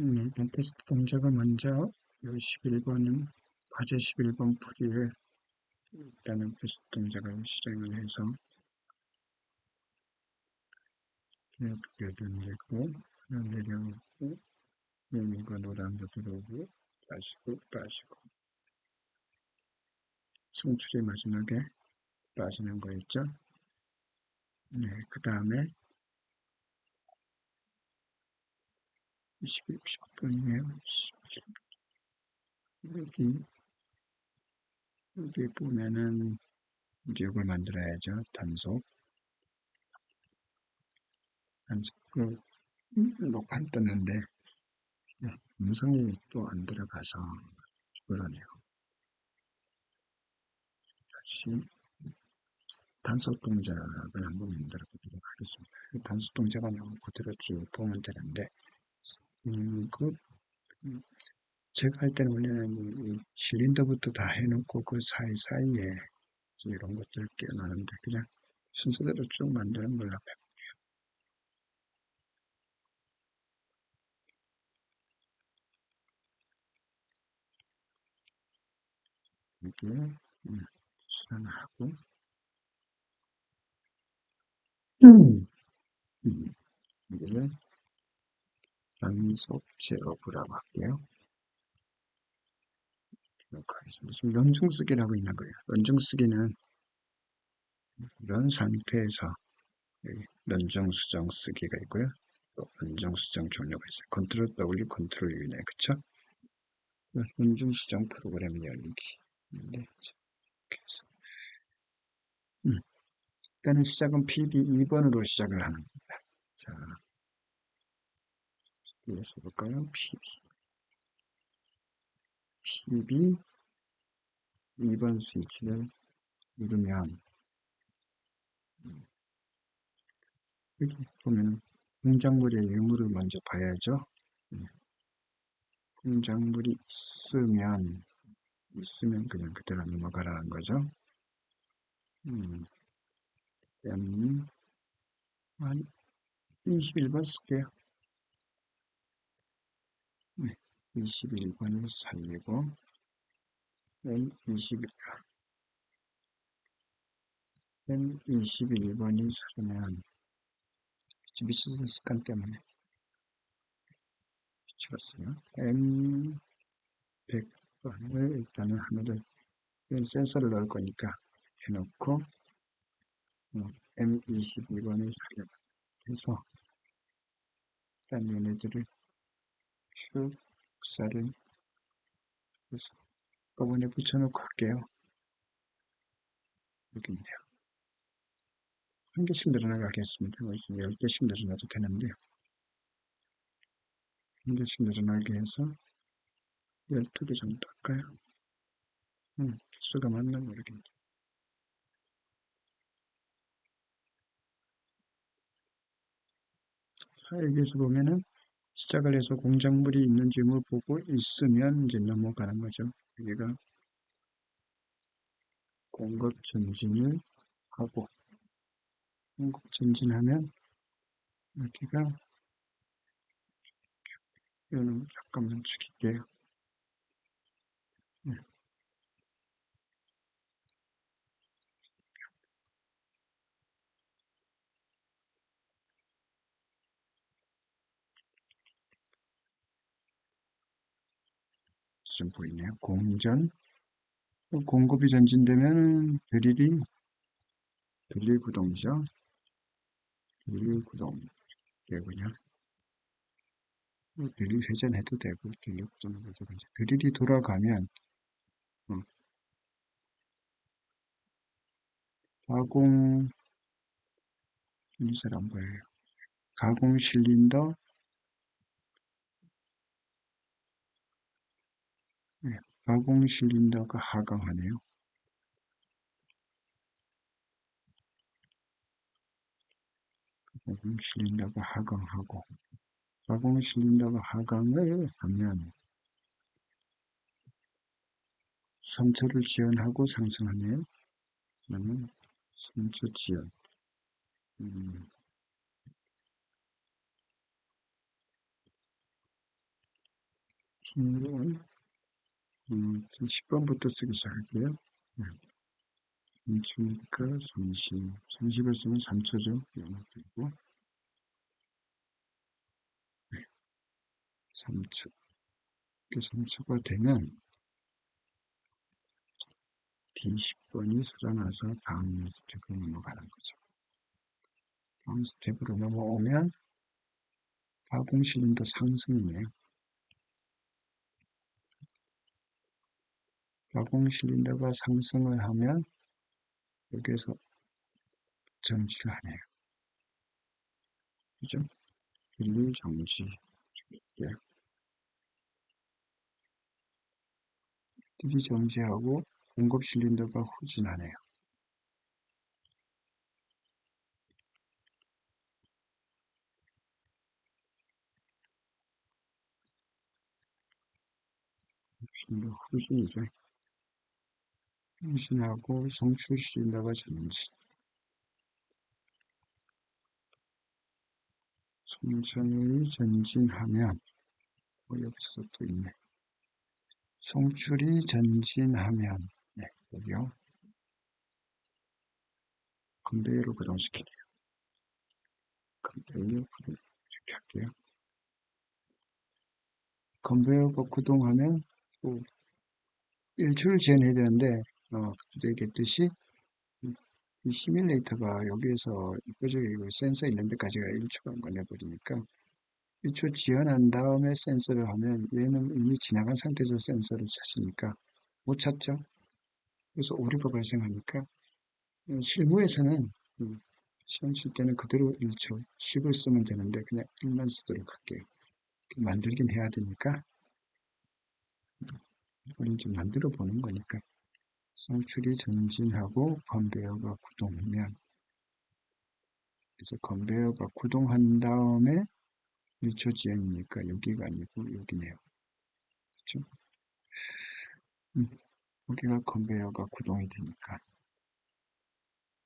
일단 테스트 동작은 먼저 11번은 과제 11번 풀이를 일단은 테스트 동작을 시작을 해서 이렇게 되고 하나 내려오고 여기가 노란도 들어오고 빠지고 송출이 마지막에 빠지는 거 있죠. 네, 그 다음에 10분이네요. 여기 보면은 이제 이걸 만들어야죠. 단속 그 녹화 떴는데 음성이 또 안 들어가서 그러네요. 다시 단속 동작을 한번 만들어 보도록 하겠습니다. 단속 동작은 그대로 쭉 보면 되는데, 제가 할 때는 원래는 이 실린더부터 다 해놓고 그 사이사이에 이런 것들을 끼워놨는데, 그냥 순서대로 쭉 만드는 걸로 해볼게요. 여기에 실현하고, 여기를 단속 제어부라고 할게요. 지금 연중쓰기라고 있는 거예요. 연중쓰기는 이런 상태에서 여기 연중수정 쓰기가 있고요. 또 연중수정 종료가 있어요. 컨트롤 W, 컨트롤 U네, 그쵸? 연중수정 프로그램 열기. 네, 이렇게 해서. 일단은 시작은 PB 2번으로 시작을 하는 겁니다. 자, 여기서 볼까요? PB 2번 스위치를 누르면 여기 보면은 공작물의 유무를 먼저 봐야죠. 공작물이 있으면 그냥 그대로 넘어가라는 거죠. 한 21번 쓸게요. 21번을 살리고 M21번이 살면 미치는 습관 때문에 찍었어요. M100번을 일단은 하나를 센서를 넣을 거니까 해놓고 M22번을 살려서 일단 얘네들을 쭉 흑사를 해서 저번에 붙여놓고 할게요. 여기 있네요. 한 개씩 늘어나가겠습니다. 10개씩 늘어나도 되는데 한 개씩 늘어나게 해서 12개 정도 할까요? 수가 맞나 모르겠네. 여기서 보면은 시작을 해서 공작물이 있는지 뭐 보고 있으면 이제 넘어가는 거죠. 여기가 공급 전진을 하고 공급 전진하면 여기가 이거는 잠깐만 죽일게요. 좀 보이네요. 공급이 전진되면 드릴 구동이죠. 드릴 구동 되고요. 드릴 회전해도 되고 드릴 구동해도 되고 드릴이 돌아가면 가공 잘 안 보여요. 가공 실린더 가공 실린더가 하강하네요. 가공 실린더가 하강하고 가공 실린더가 하강을 하면 3초를 지연하고 상승하네요. 그러면 3초 지연 10번부터 쓰기 시작할게요. 삼초니까 30을 쓰면 3초죠. 그리고 3초. 3초가 되면 D10번이 살아나서 다음 스텝으로 넘어가는 거죠. 다음 스텝으로 넘어오면 가공 실린더 상승이네요. 가공 실린더가 상승을 하면 여기에서 정지를 하네요. 그죠? 일일 정지. 일일 정지하고 공급 실린더가 후진하네요. 실린더 후진이죠. 후진하고 성출 실린더가 전지. 성천이 전진하면 여기서 또 있네. 송출이 전진하면 네, 여기요. 컨베이어로 구동시키네요. 컨베이어 구동 이렇게 할게요. 컨베이어가 구동하면 또 1초를 지연해야 되는데 얘기했듯이 이 시뮬레이터가 여기에서 이쪽에 센서 있는 데까지가 1초간 걸려버리니까 1초 지연한 다음에 센서를 하면 얘는 이미 지나간 상태에서 센서를 찾으니까 못 찾죠. 그래서 오류가 발생하니까 실무에서는 시험 칠 때는 그대로 1초 10을 쓰면 되는데 그냥 1만 쓰도록 할게요. 만들긴 해야 되니까 우린 좀 만들어 보는 거니까. 송출이 전진하고 컨베이어가 구동하면, 그래서 컨베이어가 구동한 다음에 1초 지연이니까 여기가 아니고 여기네요. 그렇죠? 여기가 컨베이어가 구동이 되니까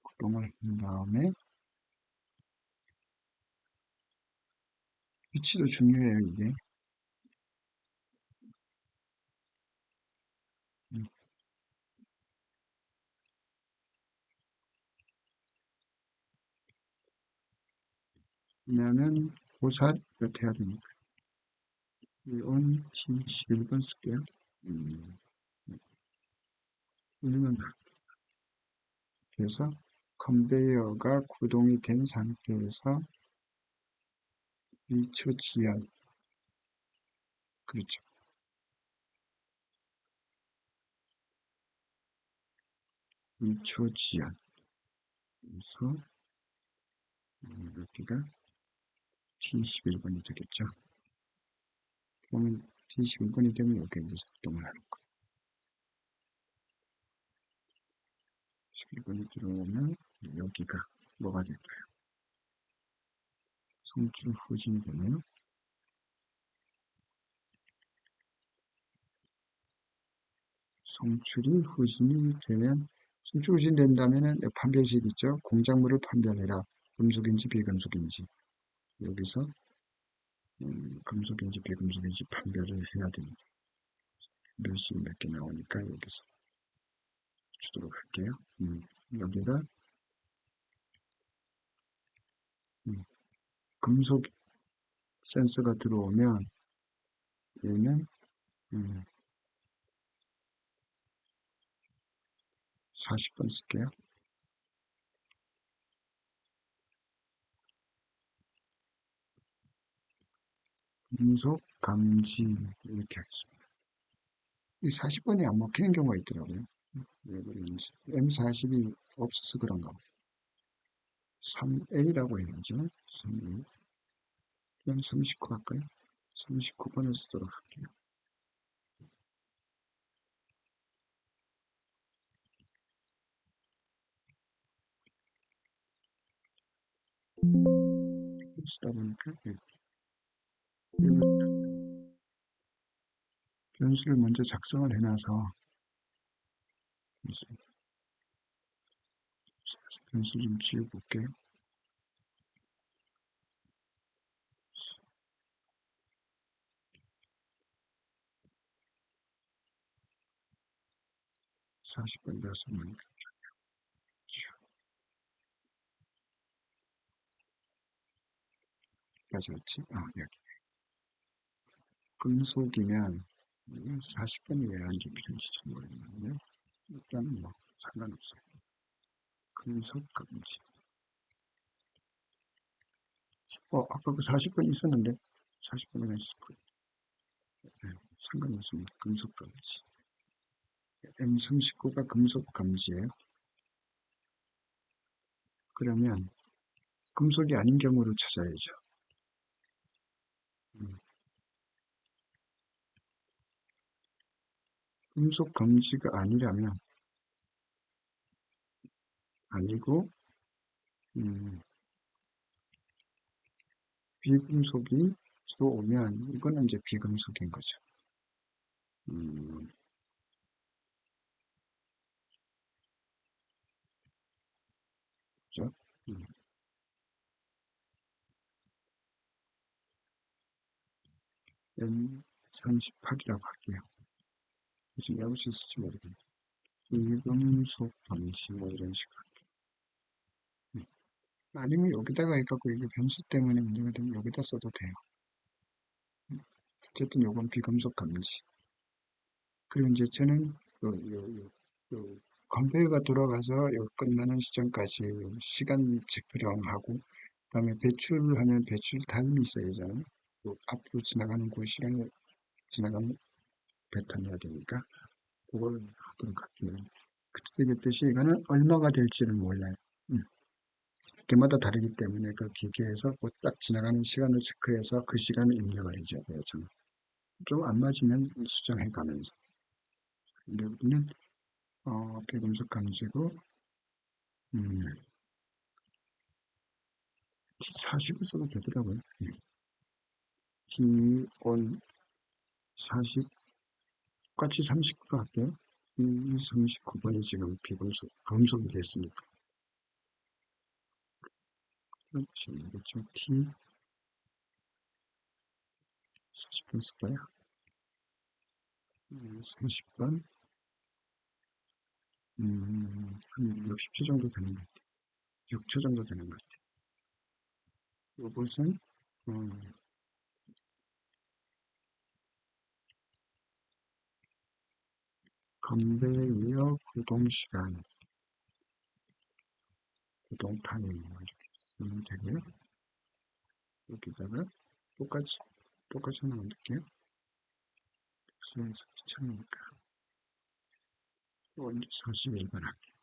구동을 한 다음에 위치도 중요해요. 이게 왜냐하면 고사 몇 해야 되니까. 이건 11번 쓸게요. 1번. 그래서 컨베이어가 구동이 된 상태에서 1초 지연. 그렇죠. 1초 지연. 그래서 여기가 T11번이 되겠죠. 그러면 T11번이 되면 여기 이제 작동을 하는 거예요. 11번이 들어오면 여기가 뭐가 될까요? 송출 후진이 되나요? 송출이 후진이 되면, 송출 후진 된다면은 판별식 있죠? 공작물을 판별해라. 금속인지 비금속인지. 여기서 금속인지 비금속인지 판별을 해야 됩니다. 몇시 몇 개 나오니까 여기서 주도록 할게요. 여기가 금속 센서가 들어오면 얘는 40번 쓸게요. 금속 감지 이렇게 하겠습니다. 이 40번이 안 먹히는 경우가 있더라고요. 왜 그런지. M40이 없어서 그런가 봐요. 3A라고 해야죠. 3A. 그냥 39 할까요? 39번을 쓰도록 할게요. 쓰다 보니까 변수를 먼저 작성을 해놔서 변수 좀 지워볼게요. 40번이라서 뭐 여기까지 왔지? 여기. 금속이면 40번이 왜 안 적혀있는지 잘 모르겠는데 일단 뭐 상관없어요. 금속 금지. 아까 그 40번 있었는데 40번이나 있을 거예요. 네, 상관없습니다. 금속 금지. M39가 금속 금지예요. 그러면 금속이 아닌 경우를 찾아야죠. 금속 금지가 아니라면 아니고 비금속이 들어오면 이거는 이제 비금속인 거죠. 음, 그죠? M38이라고 할게요. 지금 외울 수 있을지 모르겠네요. 비금속 금지 뭐 이런 식으로. 아니면 여기다가 해갖고 이게 변수 때문에 문제가 되면 여기다 써도 돼요. 어쨌든 요건 비금속 금지. 그리고 이제 저는 컴페일가 돌아가서 끝나는 시점까지 시간 체크를 하고 그다음에 배출하면 배출 타임이 있어야 되잖아요. 앞으로 지나가는 그 시간을 지나가면 배탄해야 되니까 그걸 하도록 할게요. 그때 그때시 이거는 얼마가 될지는 몰라요. 개마다 다르기 때문에 그 기계에서 딱 지나가는 시간을 체크해서 그 시간을 입력을 해줘야 돼요. 저는 좀 안 맞으면 수정해 가면서. 근데 우리는 비금속 감지고 40을 써도 되더라고요. T-on 40 똑같이 39로 할게요. 39번이 지금 비금속 금속이 됐으니까 그렇지 이겠죠. T 40번 쓸 거야. 30번 한 60초 정도 되는 것 같아요. 6초 정도 되는 것 같아요. 이것은 컨베이어 구동시간, 구동 타임 이렇게 쓰면 되고요. 여기다가 똑같이 하나 만들게요. 그래서 귀찮으니까 41번 할게요.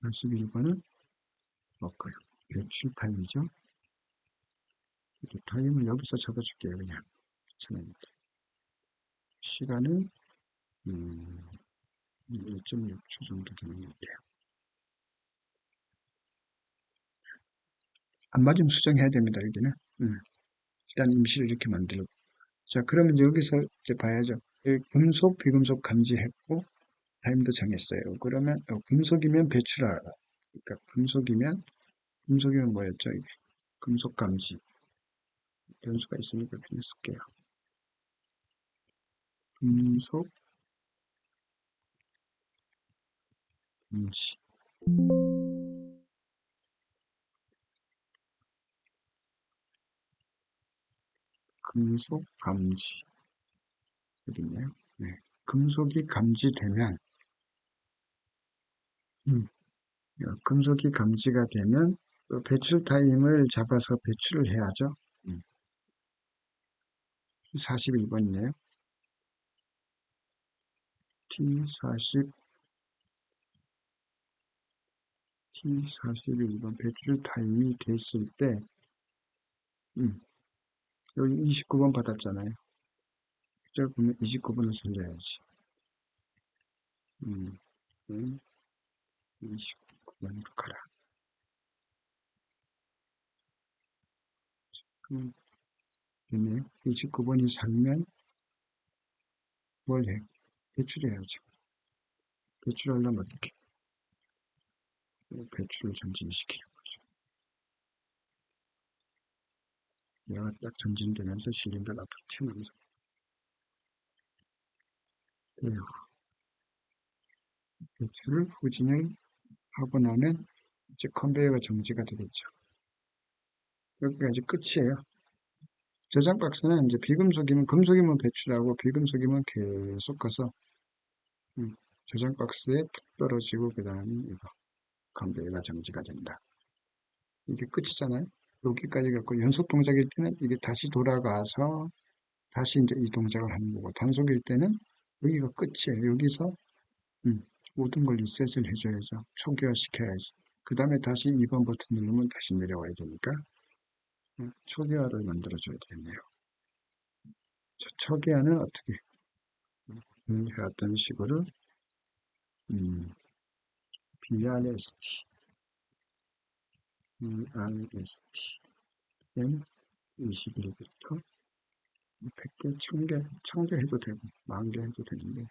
41번은 뭐까요? 배출 타임이죠. 타임을 여기서 적어줄게요. 그냥 귀찮으니까. 시간은 2.6초 정도 되는 것 같아요. 안 맞으면 수정해야 됩니다. 여기는. 일단 임시로 이렇게 만들고. 자, 그러면 여기서 이제 봐야죠. 금속, 비금속 감지했고, 타임도 정했어요. 그러면 금속이면 배출하라. 그러니까 금속이면 뭐였죠? 이게 금속 감지. 변수가 있으니까 그냥 쓸게요. 금속 감지. 금속 감지. 여기네요. 네. 금속이 감지되면, 음, 금속이 감지가 되면 배출 타임을 잡아서 배출을 해야죠. 41번이네요. T40, T41번 배출 타임이 됐을 때, 음, 여기 29번 받았잖아요. 저 보면 29번을 살려야지. 29번 가라. 되네요. 29번이 살면 뭘 해요? 배출해야죠. 배출하려면 어떻게? 배출을 전진시키는 거죠. 얘가 딱 전진되면서 실린더가 앞으로 튀면서 배출을 후진을 하고 나면 이제 컨베이어가 정지가 되겠죠. 여기가 이제 끝이에요. 저장 박스는 이제 비금속이면 금속이면 배출하고 비금속이면 계속 가서 저장 박스에 툭 떨어지고 그 다음에 이거 컨베이어가 정지가 된다. 이게 끝이잖아요. 여기까지 갖고 연속 동작일 때는 이게 다시 돌아가서 다시 이제 이 동작을 하는 거고 단속일 때는 여기가 끝이에요. 여기서 모든 걸 리셋을 해줘야죠. 초기화 시켜야지. 그 다음에 다시 2번 버튼 누르면 다시 내려와야 되니까 초기화를 만들어줘야 되겠네요. 초기화는 어떻게 해왔던 식으로 BRST, BRST, 21부터 100개, 1000개, 1000개 해도 되고 10,000개 해도 되는데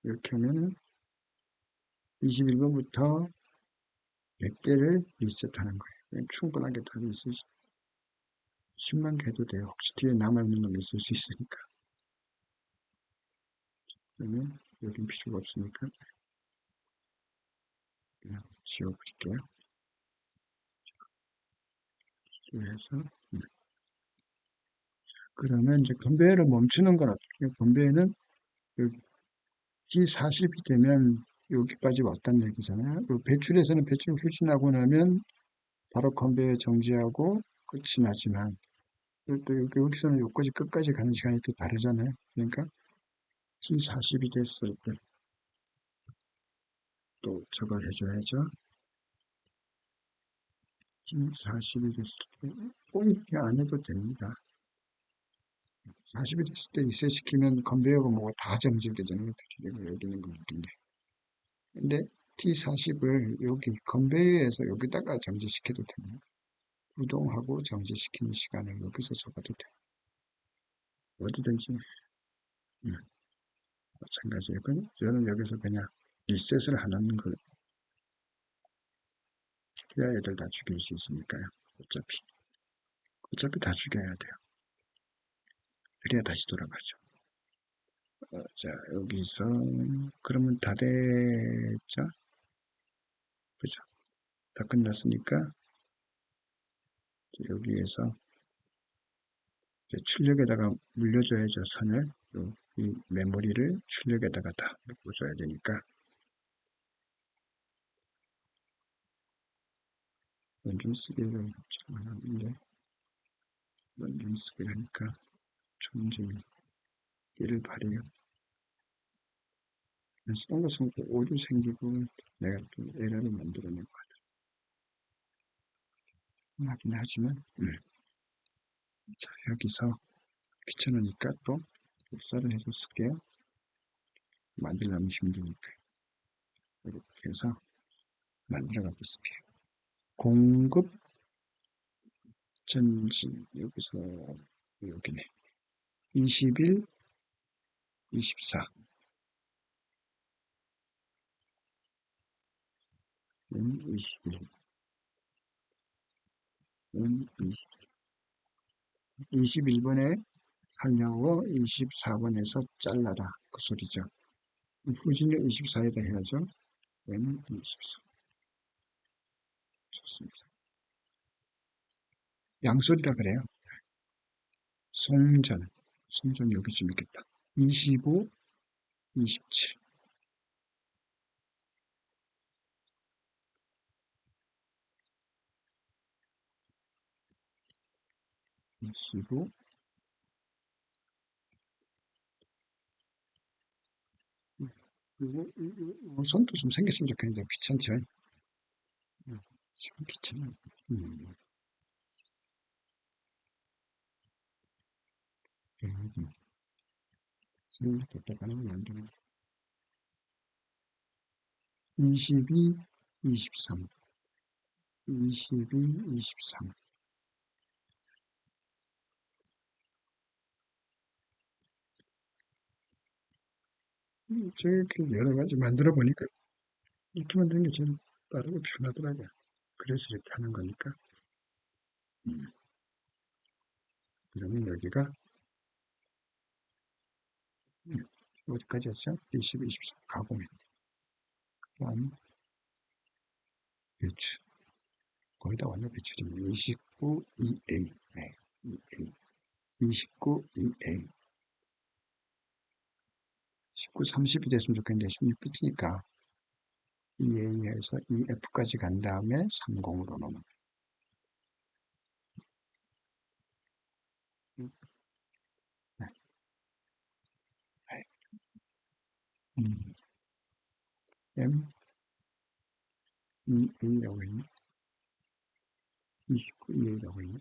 이렇게 하면은 21번부터 100개를 리셋하는 거예요. 충분하게 다 리셋 10만 개 해도 돼요. 혹시 뒤에 남아있는 놈이 있을 수 있으니까. 그러면 여긴 필요가 없으니까 그냥 지워버릴게요. 그래서 그러면 이제 건배를 멈추는 건 어떻게 해요? 건배는 여기 T40이 되면 여기까지 왔다는 얘기잖아요. 배출에서는 배출 후진하고 나면 바로 컨베이어 정지하고 끝이 나지만 또 여기서는 여기까지 끝까지 가는 시간이 또 다르잖아요. 그러니까 T40이 됐을 때 또 저걸 해줘야죠. T40이 됐을 때 꼭 이렇게 안 해도 됩니다. 40이 됐을 때 리셋시키면 컨베이어가 뭐가 다 정지되잖아요. 특히 여기는 거 같은 게. 근데 T40을 여기 컨베이어에서 여기다가 정지시켜도 됩니다. 구동하고 정지시키는 시간을 여기서 적어도 돼요. 어디든지 마찬가지예요. 저는 여기서 그냥 리셋을 하는 걸 해야 애들 다 죽일 수 있으니까요. 어차피 다 죽여야 돼요. 그래야 다시 돌아가죠. 자, 여기서 그러면 다 됐죠? 그죠? 다 끝났으니까 여기에서 출력에다가 물려줘야죠. 선을 이 메모리를 출력에다가 다 묶어줘야 되니까 원준 쓰기를 잘안하는데 원준 쓰기를 하니까 존재이 끼를 발휘해요. 쓰던 것은 또 오류 생기고 내가 또 에러를 만들어낸 것 같아요. 하긴 하지만 자, 여기서 귀찮으니까 또 복사를 해서 쓸게요. 만들려면 힘드니까 이렇게 해서 만들어 갖고 쓸게요. 공급 전진 여기서 여기네. 21, 24 21 21번에 살려고 24번에서 잘라라 그 소리죠. 후진을 24에다 해야죠. 얘는 24 좋습니다. 양소리라 그래요. 송전 여기쯤 있겠다. 25, 27 25 그리고 선도 좀 생겼으면 좋겠는데 귀찮죠. 좀 귀찮아. 답답하면 안 되나. 22, 23 22, 23 저렇게 여러 가지 만들어 보니까 이렇게 만드는 게 제일 빠르고 편하더라고요. 그래서 이렇게 하는 거니까 음, 그러면 여기가 어디까지였죠? 20, 24 가공액. 그다음 배출. 거의 다 완료 배출입니다. 29 EA. 네, EA. 29 EA. 19, 30이 됐으면 좋겠는데 16비트니까 EA에서 EF까지 간 다음에 30으로 넘어. 네. 음, MEA라고 있네. 29 EA라고 있네.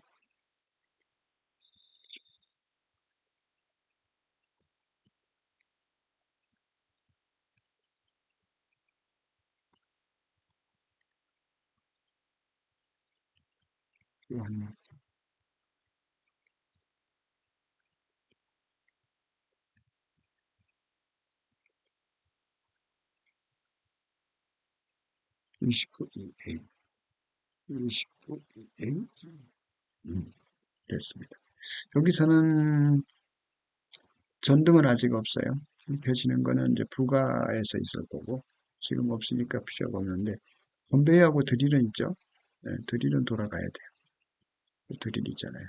이거 안 나왔어. 29 EA. 29 EA. 됐습니다. 여기서는 전등은 아직 없어요. 켜지는 거는 이제 부가에서 있을 거고, 지금 없으니까 필요가 없는데, 건배하고 드릴은 있죠? 네, 드릴은 돌아가야 돼요. 드릴 있잖아요.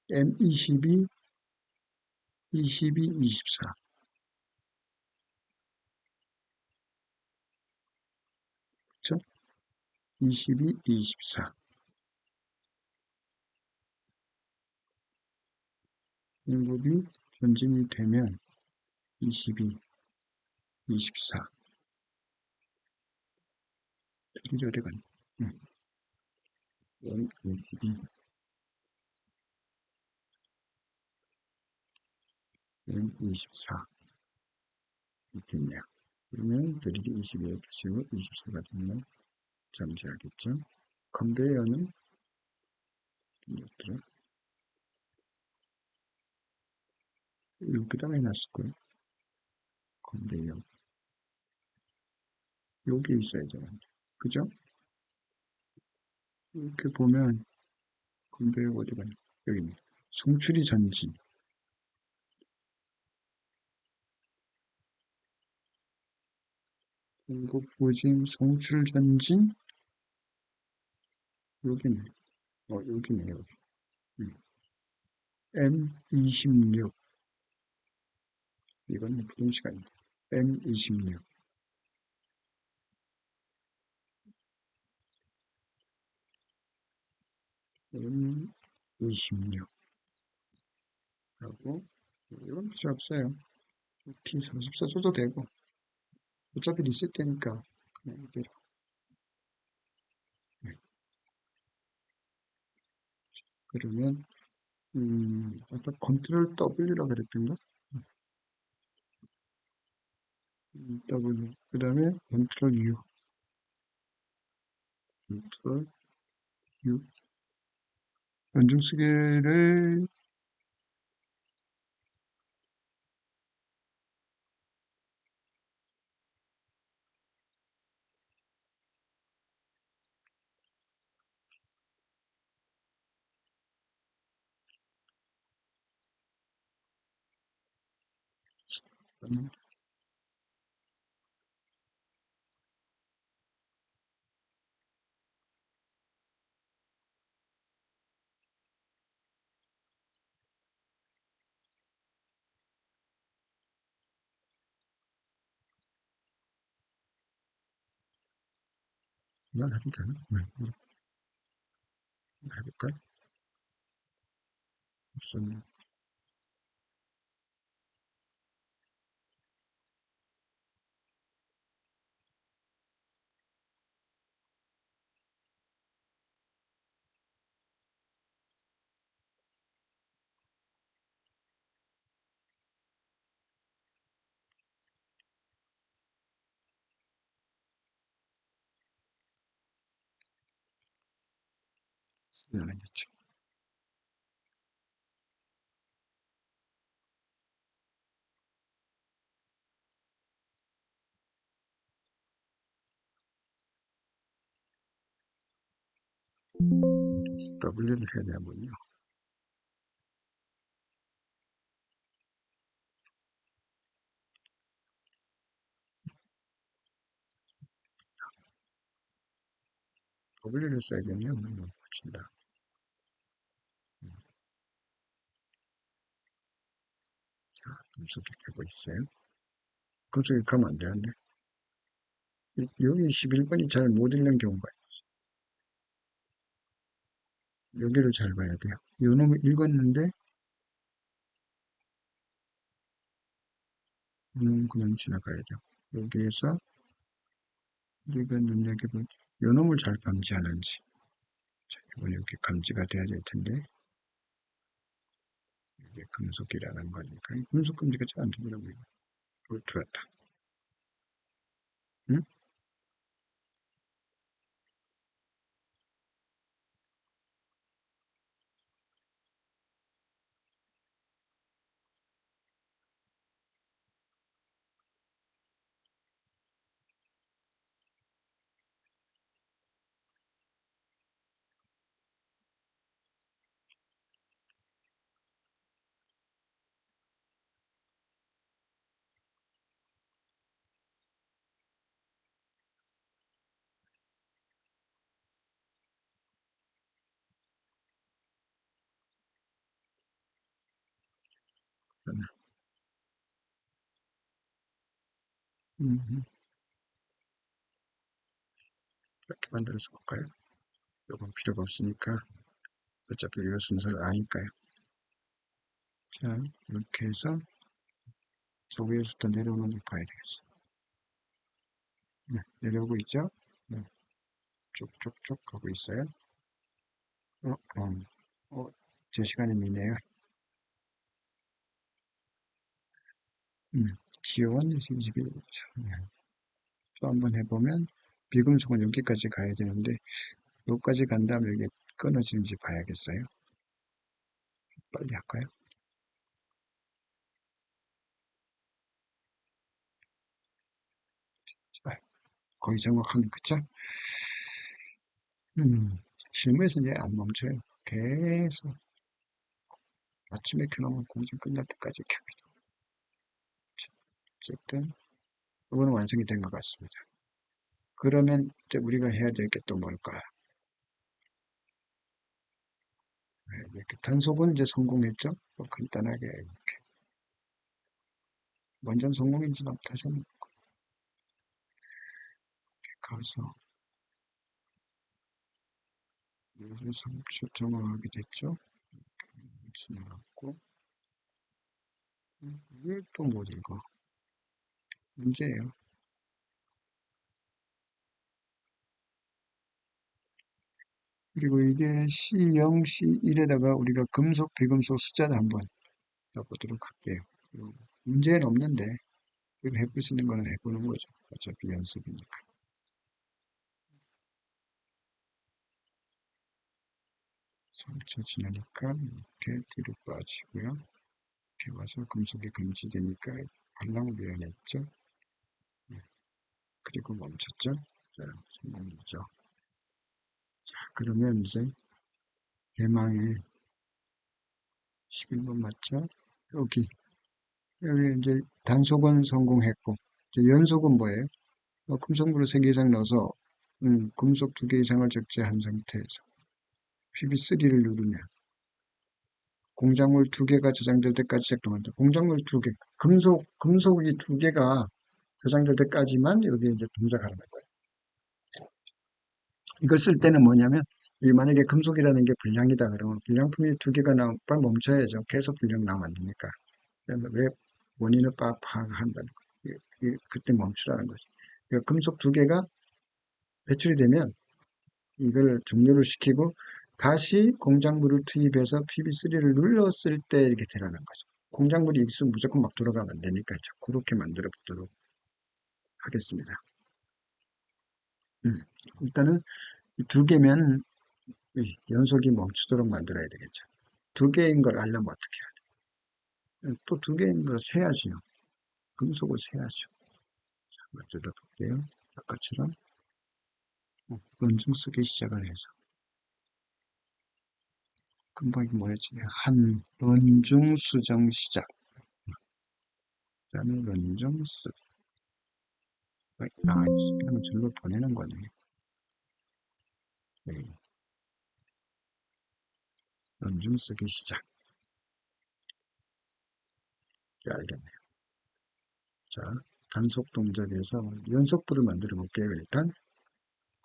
M22, 22, 24. 그쵸? 22, 24. 공급이 전진이 되면 22, 24. 드릴이 어디 갔나? M22, M24. 있겠네요. 그러면 드릴이 22에 켜시고 24가 되면 잠재하겠죠? 컨베이어는 뭐더라? 여기다가 해놨을 거예요. 컨베이어. 여기 있어야 돼요. 그죠? 이렇게 보면 컨베이어 어디 가냐? 여기 있네. 송출이 전진. 공급 부진, 송출 전진. 여기네. 여기네, 여기. M26. 이건 부동시간이다. M26. M26. 하고, 이건 필요 없어요. P34 써도 되고. 어차피 리셋되니까. 그냥 이대로. 네. 그러면, 아까 컨트롤 W라 그랬던가? W. 그 다음에 컨트롤 U. 컨트롤 U. 연중쓰기를 그냥 해도 되나? 네. 해볼까? 무슨, 알겠죠. W를 해야 되는군요. W를 써야겠네요. 붙인다. 자, 금속이 되고 있어요. 금속이 가면 안 되는데. 여기 11번이 잘 못 읽는 경우가 있어요. 여기를 잘 봐야 돼요. 요 놈을 읽었는데, 그냥 지나가야 돼요. 여기에서 우리가 눈여겨볼 요 놈을 잘 감지하는지. 자, 이번에 여기 감지가 돼야 될 텐데, 이게 금속이라는 거니까. 금속 감지가 잘 안 되더라고요. 들었다. 응? 음, 이렇게 만들어서 볼까요? 이건 필요가 없으니까 어차피 이거 순서를 아니까요. 자, 이렇게 해서 저 위에서부터 내려오는 걸 봐야 되겠어. 네, 내려오고 있죠? 네, 쭉쭉쭉 가고 있어요. 어, 제 시간이 미네요. 기온 21. 또 한번 해보면 비금속은 여기까지 가야 되는데 여기까지 간 다음에 이게 끊어지는지 봐야겠어요. 빨리 할까요? 아, 거의 정확한 그쵸? 실무에서 이제 안 멈춰요. 계속 아침에 켜놓으면 공정 끝날 때까지 켭니다. 어쨌든 이거는 완성이 된 것 같습니다. 그러면 이제 우리가 해야 될 게 또 뭘까? 네, 이렇게 단속은 이제 성공했죠? 뭐 간단하게 이렇게 완전 성공인지는 다시 한번 가서 여기서 3초 정확하게 됐죠? 지나갔고 이걸 또 못 읽어. 문제예요. 그리고 이게 C0, C1에다가 우리가 금속, 비금속 숫자를 한번 넣어보도록 할게요. 문제는 없는데 이거 해볼 수 있는 거는 해보는 거죠. 어차피 연습이니까. 3초 지나니까 이렇게 뒤로 빠지고요. 이렇게 와서 금속이 금지되니까 발랑을 밀어냈죠. 그리고 멈췄죠. 자, 성공이죠. 자, 그러면 이제 대망의 11번 맞죠? 여기 이제 단속은 성공했고 이제 연속은 뭐예요? 금속물을 3개 이상 넣어서 금속 2개 이상을 적재한 상태에서 PB3를 누르면 공작물 2개가 저장될 때까지 작동한다. 공작물 2개, 금속이 2개가 저장될 때까지만 여기 이제 동작하는 거예요. 이걸 쓸 때는 뭐냐면, 만약에 금속이라는 게 불량이다 그러면 불량품이 2개가 나오면 빨리 멈춰야죠. 계속 불량 나오면 안 되니까. 왜 원인을 파악한다는 거예요. 그때 멈추라는 거죠. 그러니까 금속 2개가 배출이 되면 이걸 종료를 시키고 다시 공작물을 투입해서 PB3를 눌렀을 때 이렇게 되라는 거죠. 공작물이 있으면 무조건 막 돌아가면 안 되니까 그렇게 만들어 보도록 하겠습니다. 일단은 2개면 연속이 멈추도록 만들어야 되겠죠. 2개인 걸 알려면 어떻게 해야 돼요? 또 2개인 걸 세야지요. 금속을 세야죠. 한번 뜯어볼게요. 아까처럼 원증 쓰기 시작을 해서 금방 이게 뭐였지? 한 런중수정 시작. 그 다음에 런중수. 그냥 절로 보내는 거네. 네. 런중 쓰기 시작. 네, 알겠네요. 자, 단속 동작에서 연속부를 만들어 볼게요. 일단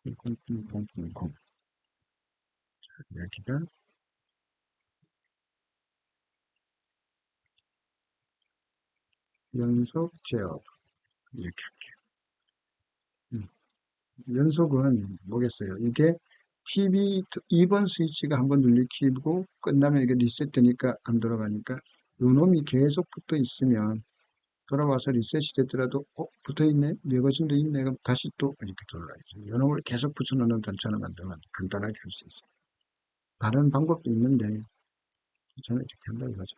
0000 여기가 연속 제어 이렇게 할게요. 연속은 뭐겠어요? 이게 PB 2번 스위치가 한번 눌리키고 끝나면 이게 리셋되니까 안 돌아가니까 요놈이 계속 붙어 있으면 돌아와서 리셋이 됐더라도 붙어 있네? 매거진도 있네? 그럼 다시 또 이렇게 돌아가야죠. 요놈을 계속 붙여놓는 단차를 만들면 간단하게 할 수 있어요. 다른 방법도 있는데 저는 이렇게 한다 이거죠.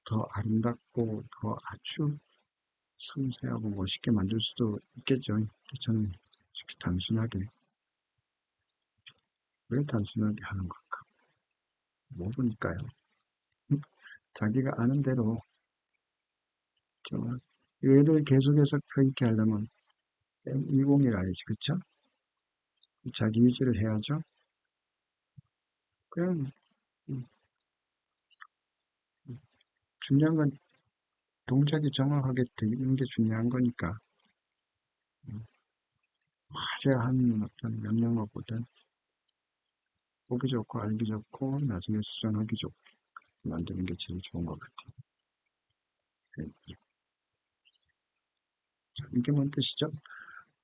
더 아름답고 더 아주 섬세하고 멋있게 만들 수도 있겠죠. 저는 이렇게 단순하게 왜 단순하게 하는 걸까? 모르니까요. 자기가 아는 대로 얘를 계속해서 펴있게 하려면 M20이라 해야지, 그쵸? 자기 유지를 해야죠. 그냥 중요한 건 동작이 정확하게 되는 게 중요한 거니까 화려한 어떤 명령어보다 보기 좋고 알기 좋고 나중에 수정하기 좋고 만드는 게 제일 좋은 것 같아요. 이게 뭔 뜻이죠?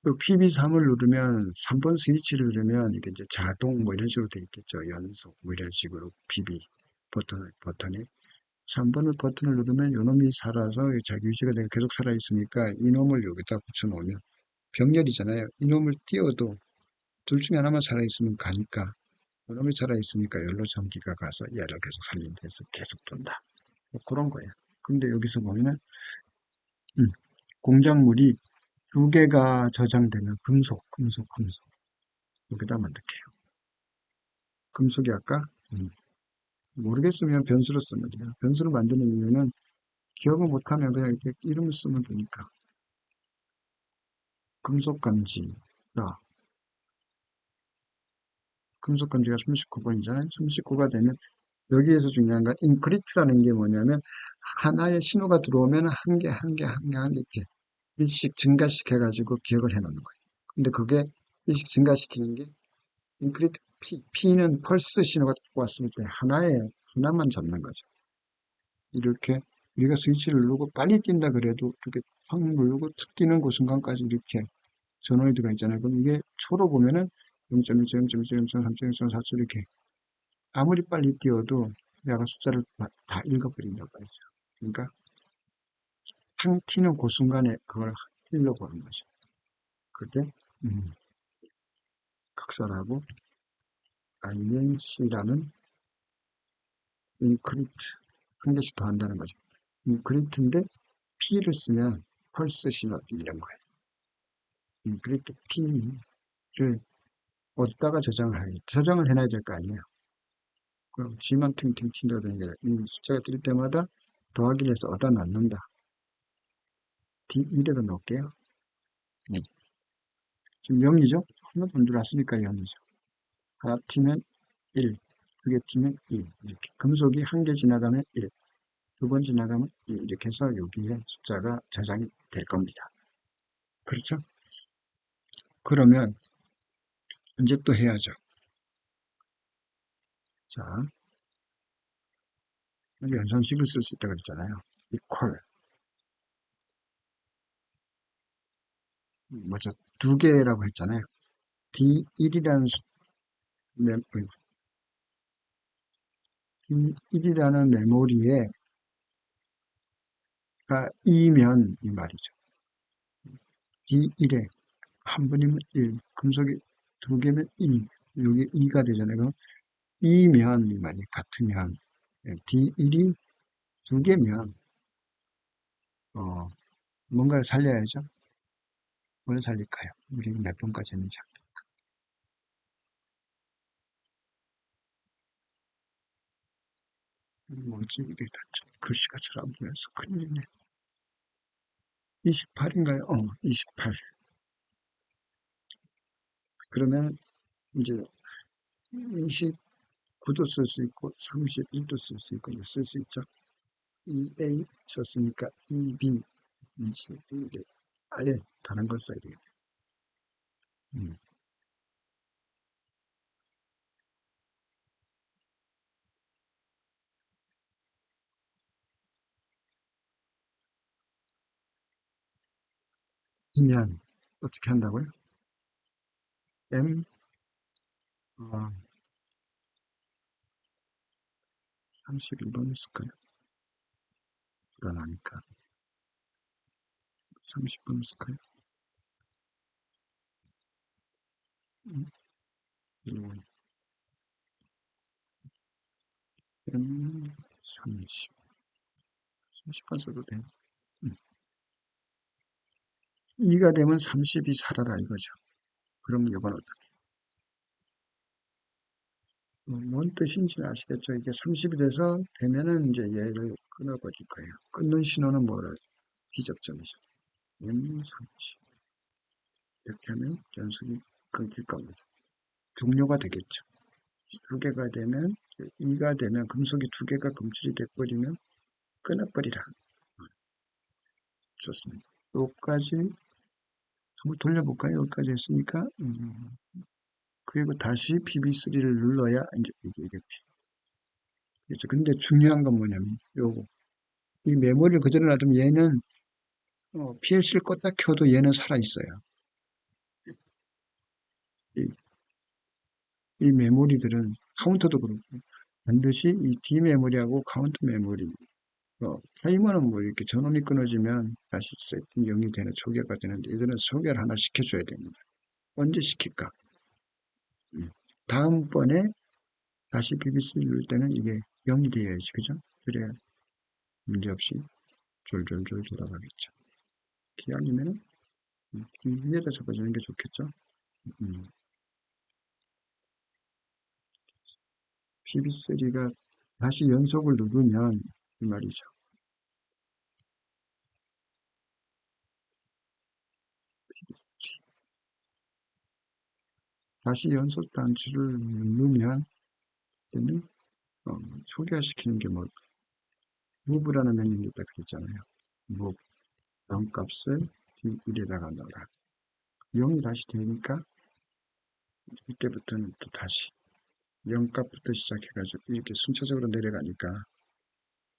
PB3을 누르면 3번 스위치를 누르면 이게 이제 자동 뭐 이런 식으로 돼 있겠죠. 연속 뭐 이런 식으로 PB 버튼에 3번을 버튼을 누르면 요놈이 살아서 자기 유지가 되고 계속 살아 있으니까 이놈을 여기다 붙여 놓으면 병렬이잖아요. 이놈을 띄워도 둘 중에 하나만 살아 있으면 가니까 요놈이 살아 있으니까 열로 전기가 가서 얘를 계속 살린다해서 계속 둔다. 뭐 그런 거예요. 근데 여기서 보면은 공작물이 두 개가 저장되면 금속 여기다 만들게요. 금속이 아까 모르겠으면 변수로 쓰면 돼요. 변수로 만드는 이유는 기억을 못하면 그냥 이렇게 이름을 쓰면 되니까. 금속감지. 자, 금속감지가 39번이잖아요. 39가 되면 여기에서 중요한 건 인크리트라는 게 뭐냐면 하나의 신호가 들어오면 한 개 이렇게 일씩 증가시켜가지고 기억을 해놓는 거예요. 근데 그게 일씩 증가시키는 게 인크리트 P는 펄스 신호가 왔을 때 하나만 잡는 거죠. 이렇게 우리가 스위치를 누르고 빨리 뛴다 그래도 이렇게 확 누르고 툭 뛰는 그 순간까지 이렇게 전원이드가 있잖아요. 그럼 이게 초로 보면은 0.1, 0.1, 0.3, 0.4초 이렇게 아무리 빨리 뛰어도 내가 숫자를 다 읽어버린다고 하죠. 그러니까 탕 튀는 그 순간에 그걸 읽어보는 거죠. 그때 각설하고 INC라는 인크리트 한 개씩 더 한다는 거죠. 인크리트인데 P를 쓰면 펄스 신호 이런 거예요. 인크리트 P를 어디다가 저장을 해놔야 될 거 아니에요. 그럼 G만 팅팅 튄다 그러니까 이 숫자가 뜰 때마다 더하기를 해서 얻어 놨는다. D1에다 넣을게요. 지금 0이죠? 하나도 안 들어왔으니까 0이죠. 하나 튀면 1, 두 개 튀면 2. 이렇게 금속이 한 개 지나가면 1, 두 번 지나가면 2. 이렇게 해서 여기에 숫자가 저장이 될 겁니다. 그렇죠? 그러면 이제 또 해야죠. 자, 여기 연산식을 쓸 수 있다고 그랬잖아요. equal 뭐죠? 두 개라고 했잖아요. D1이라는 D1이라는 메모리에 2면 이 말이죠. D1에 한 번이면 1, 금속이 두 개면 2, 여기 2가 되잖아요. 그럼 2면 이 말이 같으면 D1이 두 개면 뭔가를 살려야죠. 뭘 살릴까요? 우리 몇 번까지 했는지. 뭐지, 이게 글씨가 잘 안 보여서 큰일이네. 28인가요? 28. 그러면 이제 29도 쓸 수 있고 31도 쓸 수 있고 쓸 수 있죠. 2A 썼으니까 2B 이게 아예 다른 걸 써야 되겠네. 음. 이면 어떻게 한다고요? M 31번 쓸까요? 불안하니까 30번 쓸까요? 음, M 30번 써도 돼요. 2가 되면 30이 살아라 이거죠. 그럼 이건 뭔 뜻인지 아시겠죠? 이게 30이 돼서 되면은 이제 얘를 끊어버릴 거예요. 끊는 신호는 뭐라? 비접점이죠. M30. 이렇게 하면 연속이 끊길 겁니다. 종료가 되겠죠. 두 개가 되면, 2가 되면 금속이 두 개가 검출이 돼버리면 끊어버리라. 좋습니다. 여기까지 한번 돌려볼까요? 여기까지 했으니까. 그리고 다시 PB3를 눌러야 이제 이게 이렇게. 그렇죠. 근데 중요한 건 뭐냐면, 요거. 이 메모리를 그대로 놔두면 얘는 PLC를 껐다 켜도 얘는 살아있어요. 이, 이 메모리들은 카운터도 그렇고 반드시 이 D 메모리하고 카운터 메모리 타이머는 뭐 이렇게 전원이 끊어지면 다시 세팅 0이 되는 초기화가 되는데 이들은 소개를 하나 시켜줘야 됩니다. 언제 시킬까? 다음번에 다시 BBC 누를 때는 이게 0이 되어야지, 그죠? 그래야 문제없이 졸졸졸 돌아가겠죠. 기왕이면은 위에다 적어주는 게 좋겠죠? PB3가 다시 연속을 누르면 이 말이죠. 다시 연속 단추를 누르면 때는 초기화시키는 게 뭐, 무브라는 명령이 있다 그랬잖아요. 무브, 0값을 D1에다가 넣어라. 0이 다시 되니까 이때부터는 또 다시 0값부터 시작해가지고 이렇게 순차적으로 내려가니까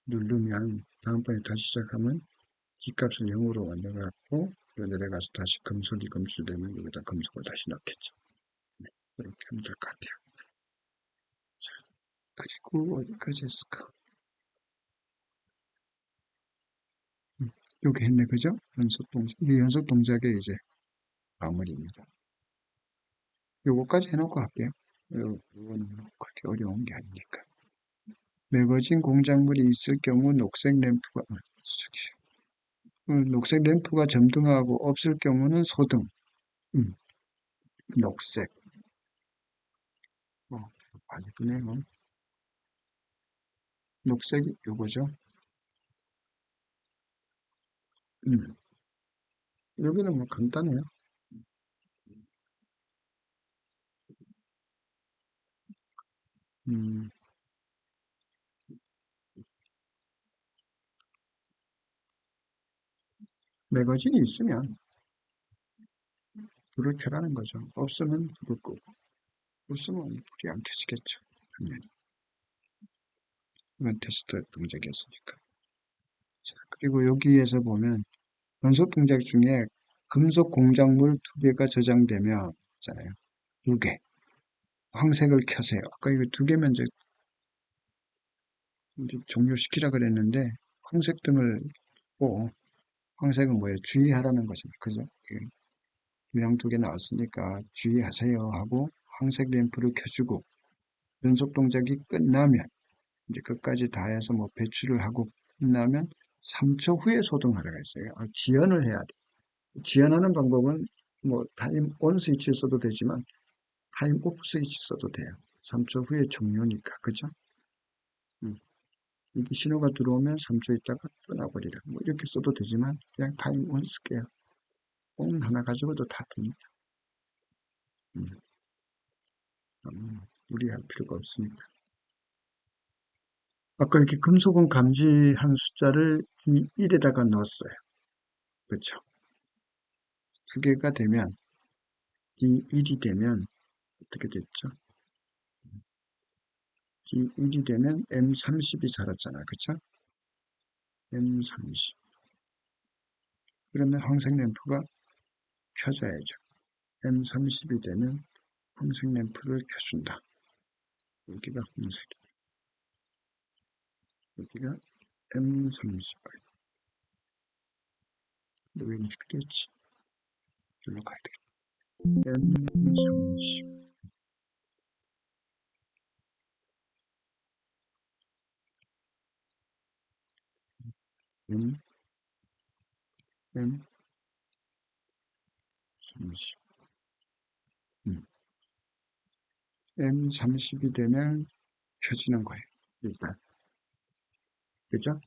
누르면 다음번에 다시 시작하면 D값을 0으로 올려갖고 내려가서 다시 금속이 검출되면 여기다 금속을 다시 넣겠죠. 이렇게 하면 될 것 같아요. 그리고 어디까지 했을까? 여기 했네, 그죠? 연속 동작. 이 연속 동작의 이제 마무리입니다. 요거까지 해놓고 할게요. 이건 그렇게 어려운 게 아니니까. 매거진 공작물이 있을 경우 녹색 램프가 점등하고 없을 경우는 소등. 음, 녹색. 많이 보네요. 녹색이 요거죠. 음, 여기는 뭐 간단해요. 음, 매거진이 있으면 불을 켜라는 거죠. 없으면 불을 끄고, 없으면 불이 안 켜지겠죠. 당연히. 이건 테스트 동작이었으니까. 그리고 여기에서 보면 연속 동작 중에 금속 공작물 두 개가 저장되면 있잖아요. 두 개. 황색을 켜세요. 아까 이거 두 개면 이제 종료시키라 그랬는데 황색 등을 꼭 황색은 뭐예요? 주의하라는 것입니다. 그죠? 분량 두 개 나왔으니까 주의하세요 하고 황색 램프를 켜주고 연속 동작이 끝나면 이제 끝까지 다 해서 뭐 배출을 하고 끝나면 3초 후에 소등하라고 했어요. 지연을 해야 돼. 지연하는 방법은 뭐 타임 온 스위치 써도 되지만 타임 오프 스위치 써도 돼요. 3초 후에 종료니까. 그죠? 음. 이게 신호가 들어오면 3초 있다가 끊어버리라. 뭐 이렇게 써도 되지만 그냥 타임온 쓸게요. 온 하나 가지고도 다 되니까. 무리할 필요가 없으니까. 아까 이렇게 금속은 감지한 숫자를 이 1에다가 넣었어요. 그렇죠? 두 개가 되면 이 1이 되면 어떻게 됐죠? 이 1이 되면 M30이 살았잖아. 그렇죠? M30. 그러면 황색 램프가 켜져야죠. M30이 되면 황색 램프를 켜준다. 여기가 황색, 여기가 M30. 근데 왜 이렇게 됐지? 여기로 가야 되겠다. M30. M, M30. M30이 되면 켜지는 거예요. 일단. 그죠?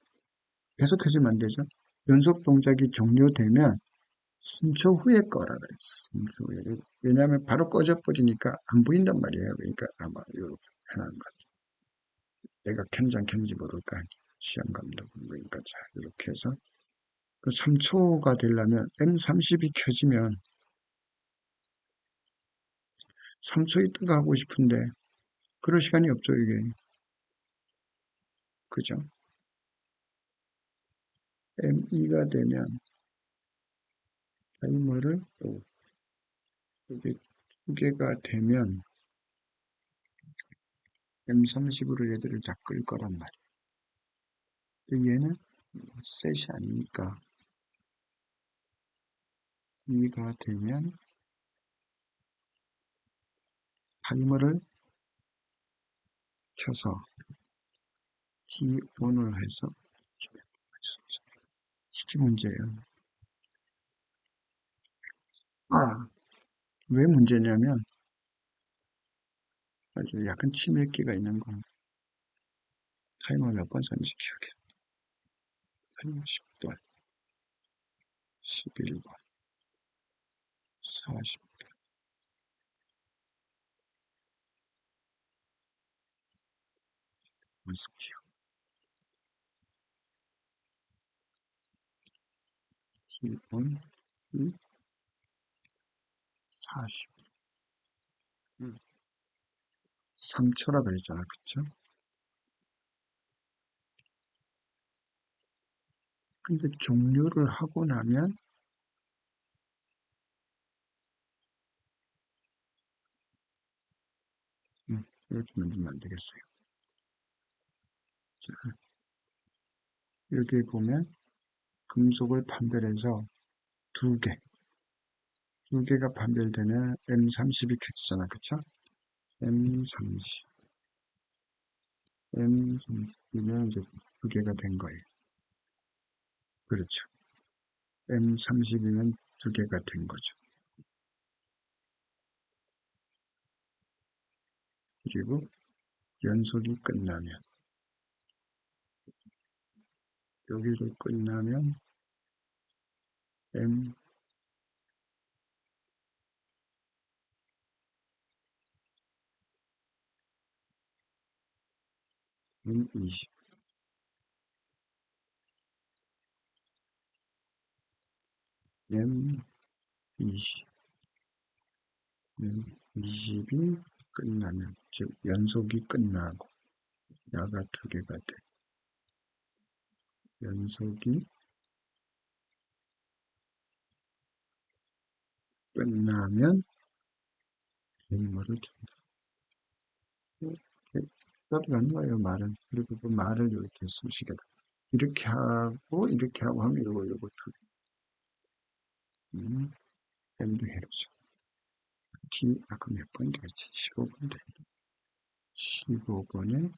계속 켜지면 안 되죠? 연속 동작이 종료되면 3초 후에 꺼라 그랬어. 3초 후에. 왜냐하면 바로 꺼져버리니까 안 보인단 말이에요. 그러니까 아마 이렇게 해놓은 것 같아요. 내가 켠지 안 켠지 모를 거 아니에요. 시험 감독은. 그러니까 자, 이렇게 해서 그 3초가 되려면 M30이 켜지면 3초 있다가 하고 싶은데 그럴 시간이 없죠, 이게. 그죠? M2가 되면 타이머를 이게 두 개가 되면 M30으로 얘들을 다 끌 거란 말이에요. 근데 얘는 셋이 아니니까 2가 되면 타이머를 켜서 T1을 해서 시키 문제예요. 아, 왜 문제냐면 아주 약간 치매기가 있는 건 타이머 몇 번 썼는지 기억해. 타이머 10번, 11번, 40번, 스키어, T1, 2, 40. 3초라 그랬잖아. 그쵸? 근데 종료를 하고 나면 이렇게 만들면 안 되겠어요. 자, 여기 보면 금속을 판별해서 두 개, 두 개가 판별되면 M30이 켜지잖아. 그쵸? M30, M30이면 이제 두 개가 된 거예요. 그렇죠. M30이면 두 개가 된 거죠. 그리고 연속이 끝나면, 여기로 끝나면 M20, M20, M20이 끝나면, 즉 연속이 끝나고 야가 두 개가 돼. 연속이 끝나면 게임머를 준다. 이렇게 하는 거예요, 말은. 그리고 그 말을 이렇게 수식에다. 이렇게 하고 하면 이거 두 개. 엔드 헤르죠. 아까 몇 번 되겠지? 15번 돼. 15번에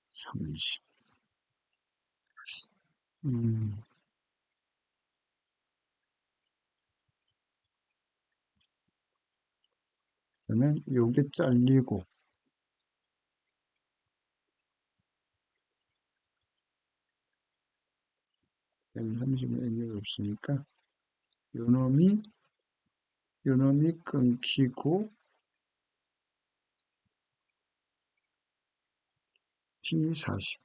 30. 그러면 요게 잘리고, 30은 의미가 없으니까 요놈이 끊기고 T40,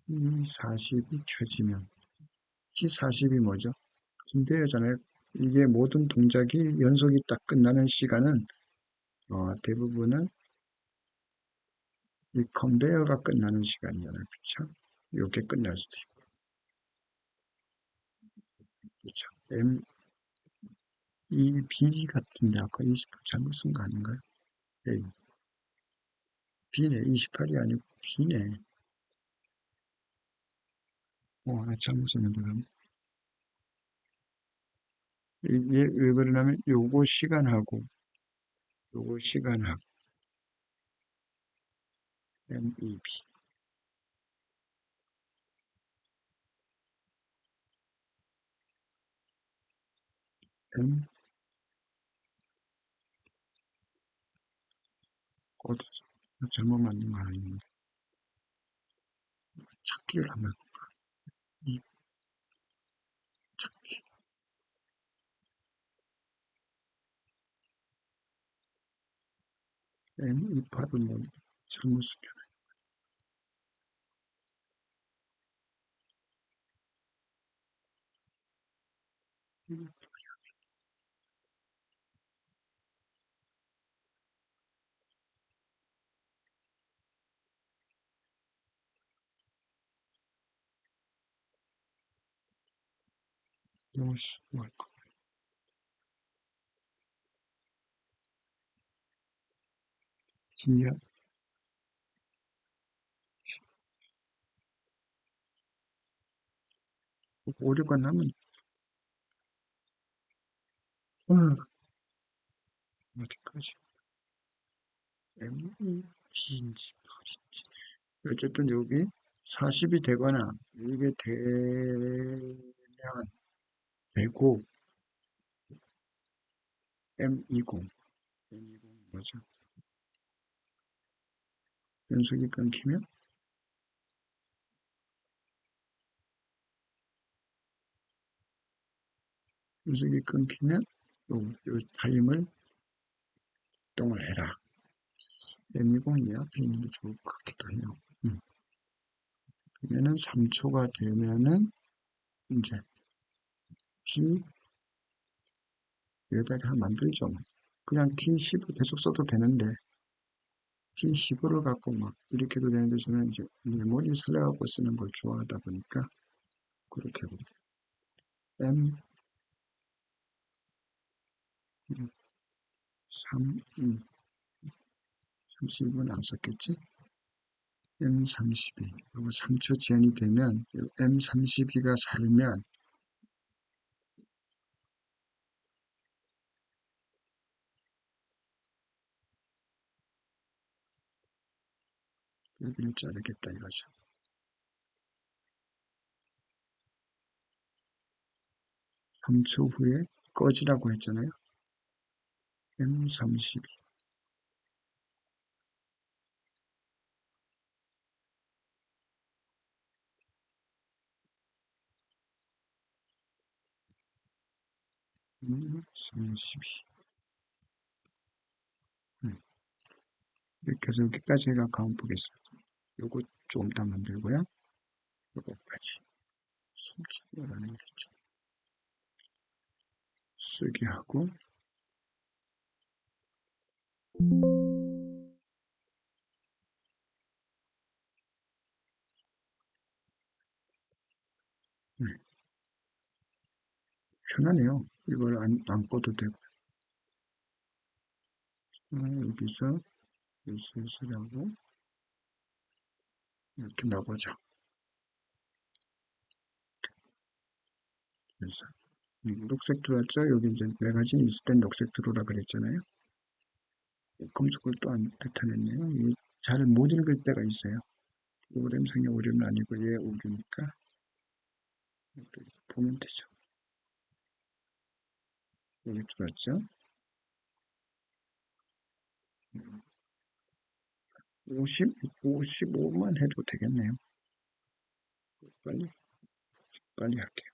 T40이 켜지면 T40이 뭐죠? 컨베이어잖아요. 이게 모든 동작이 연속이 딱 끝나는 시간은 대부분은 이 컨베이어가 끝나는 시간이잖아요. 그쵸? 요게 끝날 수도 있고. 그쵸? B 같은데 아까 20 잘못 쓴 거 아닌가요? A, B네. 28이 아니고 B네. 나 잘못 썼는데 그럼. 이게 왜 그러냐면 요거 시간하고 MEB M 코드 잘못 만든 거 아닌데 찾기를 하면 이 찾기 M28은 뭐 잘못 쓰게 요시 뭘까? 기아 오류가 나면 어디까지 MEB인지 어쨌든 여기 40이 되거나 이게 되면 되고 M20이 뭐죠? 연속이 끊기면 연속이 끊기면 요 타임을 이동을 해라. M20이 앞에 있는 게 좋을 것 같기도 해요. 그러면은 3초가 되면은 이제 T 여기다가 하나 만들죠. 그냥 T10을 계속 써도 되는데 T15를 갖고 막 이렇게 해도 되는데 저는 이제 메모리 살려갖고 쓰는 걸 좋아하다 보니까 그렇게 해볼게요. M 3, 31은 안 썼겠지? M32. 그리고 3초 지연이 되면 M32가 살면 여기를 자르겠다 이거죠. 3초 후에 꺼지라고 했잖아요. M32. M32. 이렇게 해서 여기까지 해가 가면 보겠습니다. 요거 조금 더 만들고요. 요거까지. 숨기라는 거죠. 쓰기 하고, 편하네요. 이걸 안 꺼도 되고. 여기서 슬슬하고 이렇게 넣어보죠. 그래서 녹색 들어왔죠? 여기 이제 매거진이 있을 땐 녹색 들어오라 그랬잖아요. 검색을 또 안 나타냈네요. 잘 못 읽을 때가 있어요. 오램성의 오류는 아니고 얘 오류니까 보면 되죠. 여기 들어왔죠? 55만 해도 되겠네요. 빨리, 빨리 할게요.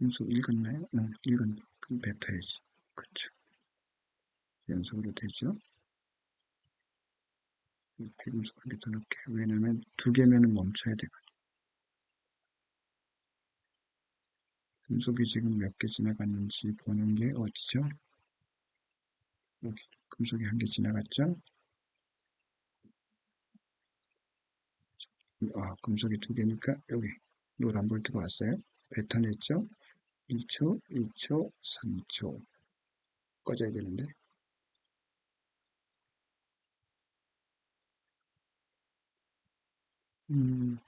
연속 읽었나요? 응, 읽었네. 그럼 뱉어야지. 그렇죠. 연속으로 되죠? 기름속 한 개 더 넣을게요. 왜냐면 두 개면은 멈춰야 되거든요. 금속이 지금 몇 개 지나갔는지 보는 게 어디죠? 여기 금속이 한 개 지나갔죠? 금속이 두 개니까 여기 노란불 들어왔어요. 뱉어냈죠? 1초, 2초, 3초. 꺼져야 되는데. 음,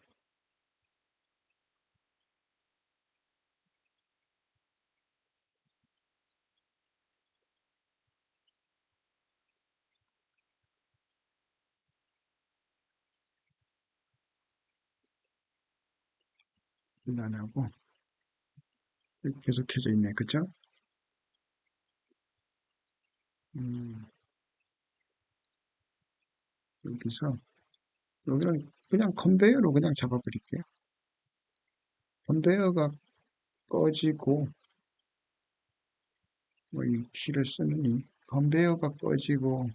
일 안 하고 계속 켜져 있네. 그쵸? 음, 여기서 여기는 그냥 컨베이어로 그냥 잡아버릴게요. 컨베이어가 꺼지고 뭐 이 키를 쓰느니 컨베이어가 꺼지고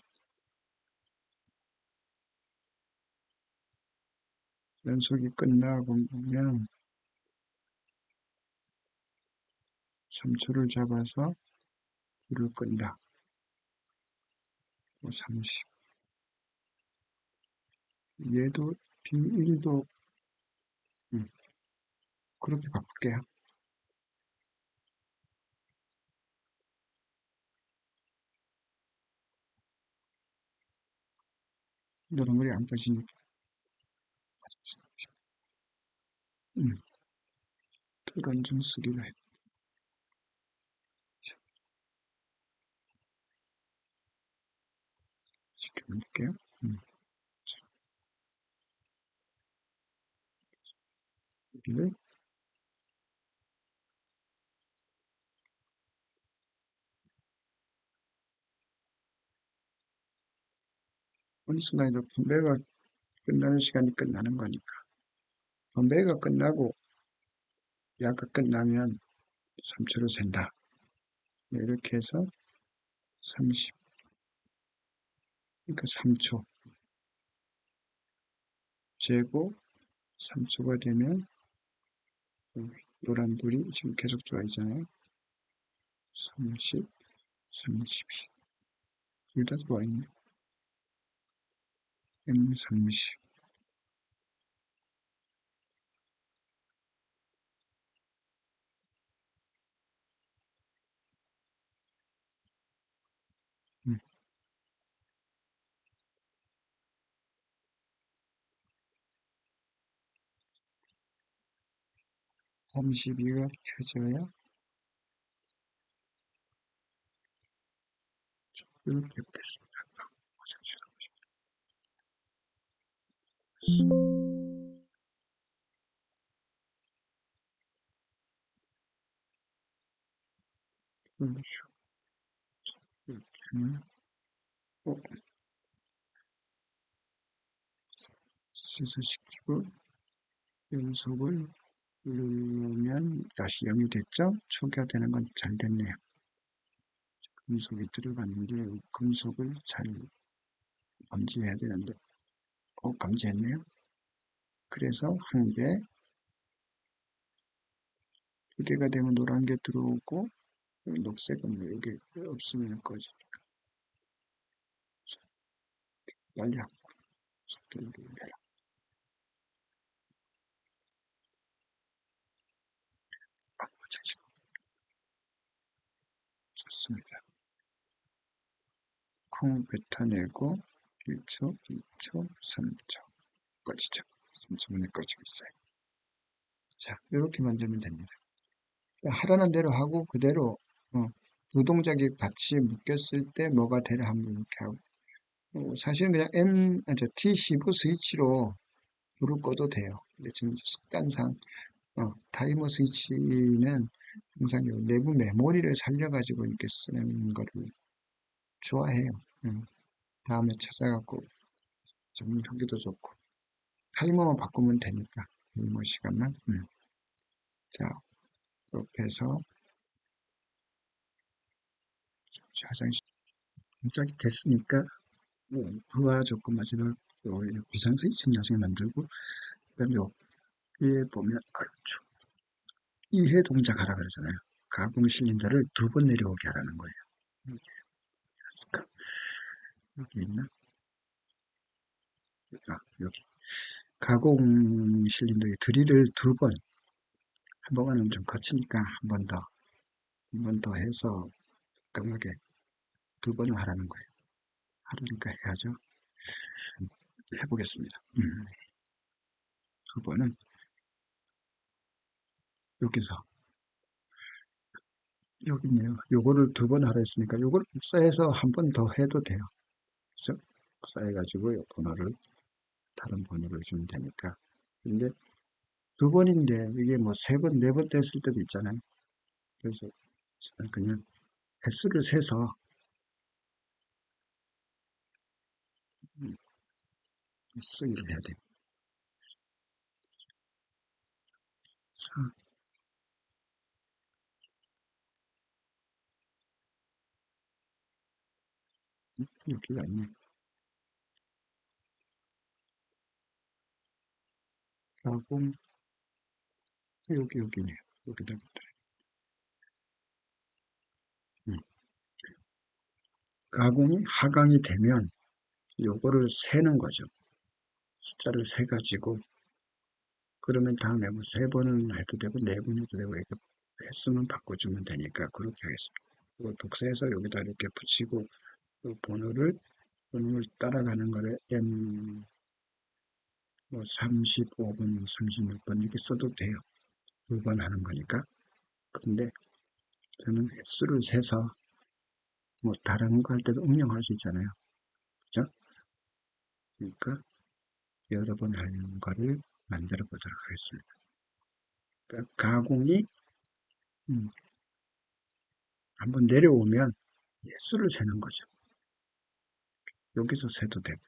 연속이 끝나고 보면 3초를 잡아서 불을 끈다. 뭐 30. 얘도 D1도 그렇게 바꿀게요. 노란불이 안 꺼지니까. 음, 토론 좀 쓰기로 해. 시켜볼게요. 여기를 어느 순간에도 분배가 끝나는 시간이 끝나는 거니까. 분배가 끝나고 야가 끝나면 3초로 센다. 네, 이렇게 해서 30, 그러니까 3초 재고 3초가 되면 노란불이 지금 계속 들어와 있잖아요. 30, 32. 둘 다 들어와 있네. M30. 음, 32가 켜져야 이렇게 겠습니다. 그렇죠. 이렇게 하면 시소시키고 연속을 누르면 다시 0이 됐죠? 초기화되는 건 잘 됐네요. 금속이 들어갔는데 금속을 잘 감지해야 되는데 감지했네요. 그래서 한 개, 두 개가 되면 노란 게 들어오고 녹색은 뭐 여기 없으면 꺼지니까 빨리 하고 속도를 내라. 좋습니다. 콩 뱉어내고 1초, 2초, 3초 꺼지죠. 3초 만에 꺼지고 있어요. 자, 이렇게 만들면 됩니다. 하라는 대로 하고 그대로 두 동작이 같이 묶였을 때 뭐가 되려 하면 이렇게 하고 사실은 그냥 T15 스위치로 불을 꺼도 돼요. 근데 지금 습관상 타이머 스위치는 항상 요 내부 메모리를 살려가지고 이렇게 쓰는 거를 좋아해요. 다음에 찾아갖고 정리하기도 좋고 타이머만 바꾸면 되니까 타이머 시간만. 자, 이렇게 해서 화장실 동작이 됐으니까 부하 조건 마지막 비상 스위치 나중에 만들고, 그다음에 여기에 보면 이해 동작하라 그러잖아요. 가공 실린더를 2번 내려오게 하라는 거예요. 여기 있나? 여기 가공 실린더의 드릴을 2번, 한 번은 좀 거치니까 한 번 더 해서 깔끔하게 2번을 하라는 거예요. 하라니까 해야죠. 해보겠습니다. 2번은 여기서 여기 있네요. 요거를 2번 하라 했으니까 요걸 복사해서 한 번 더 해도 돼요. 그죠? 복사해가지고 요 번호를 다른 번호를 주면 되니까. 근데 2번인데 이게 뭐 3번, 4번 됐을 때도 있잖아요. 그래서 저는 그냥 횟수를 세서 쓰기를 해야 돼요. 자, 여기가 있네. 가공, 여기네요. 여기다. 음. 가공이 하강이 되면 요거를 세는 거죠. 숫자를 세가지고, 그러면 다음에 뭐 3번은 해도 되고 4번 해도 되고 이렇게 횟수만 바꿔주면 되니까 그렇게 하겠습니다. 이걸 복사해서 여기다 이렇게 붙이고 그 번호를 따라가는 거를 M 뭐 35번, 36번 이렇게 써도 돼요. 2번 하는 거니까. 근데 저는 횟수를 세서 뭐 다른 거 할 때도 응용할 수 있잖아요. 그죠? 그러니까 여러 번 하는 거를 만들어 보도록 하겠습니다. 그러니까 가공이 한번 내려오면 횟수를 세는 거죠. 여기서 세도 되고,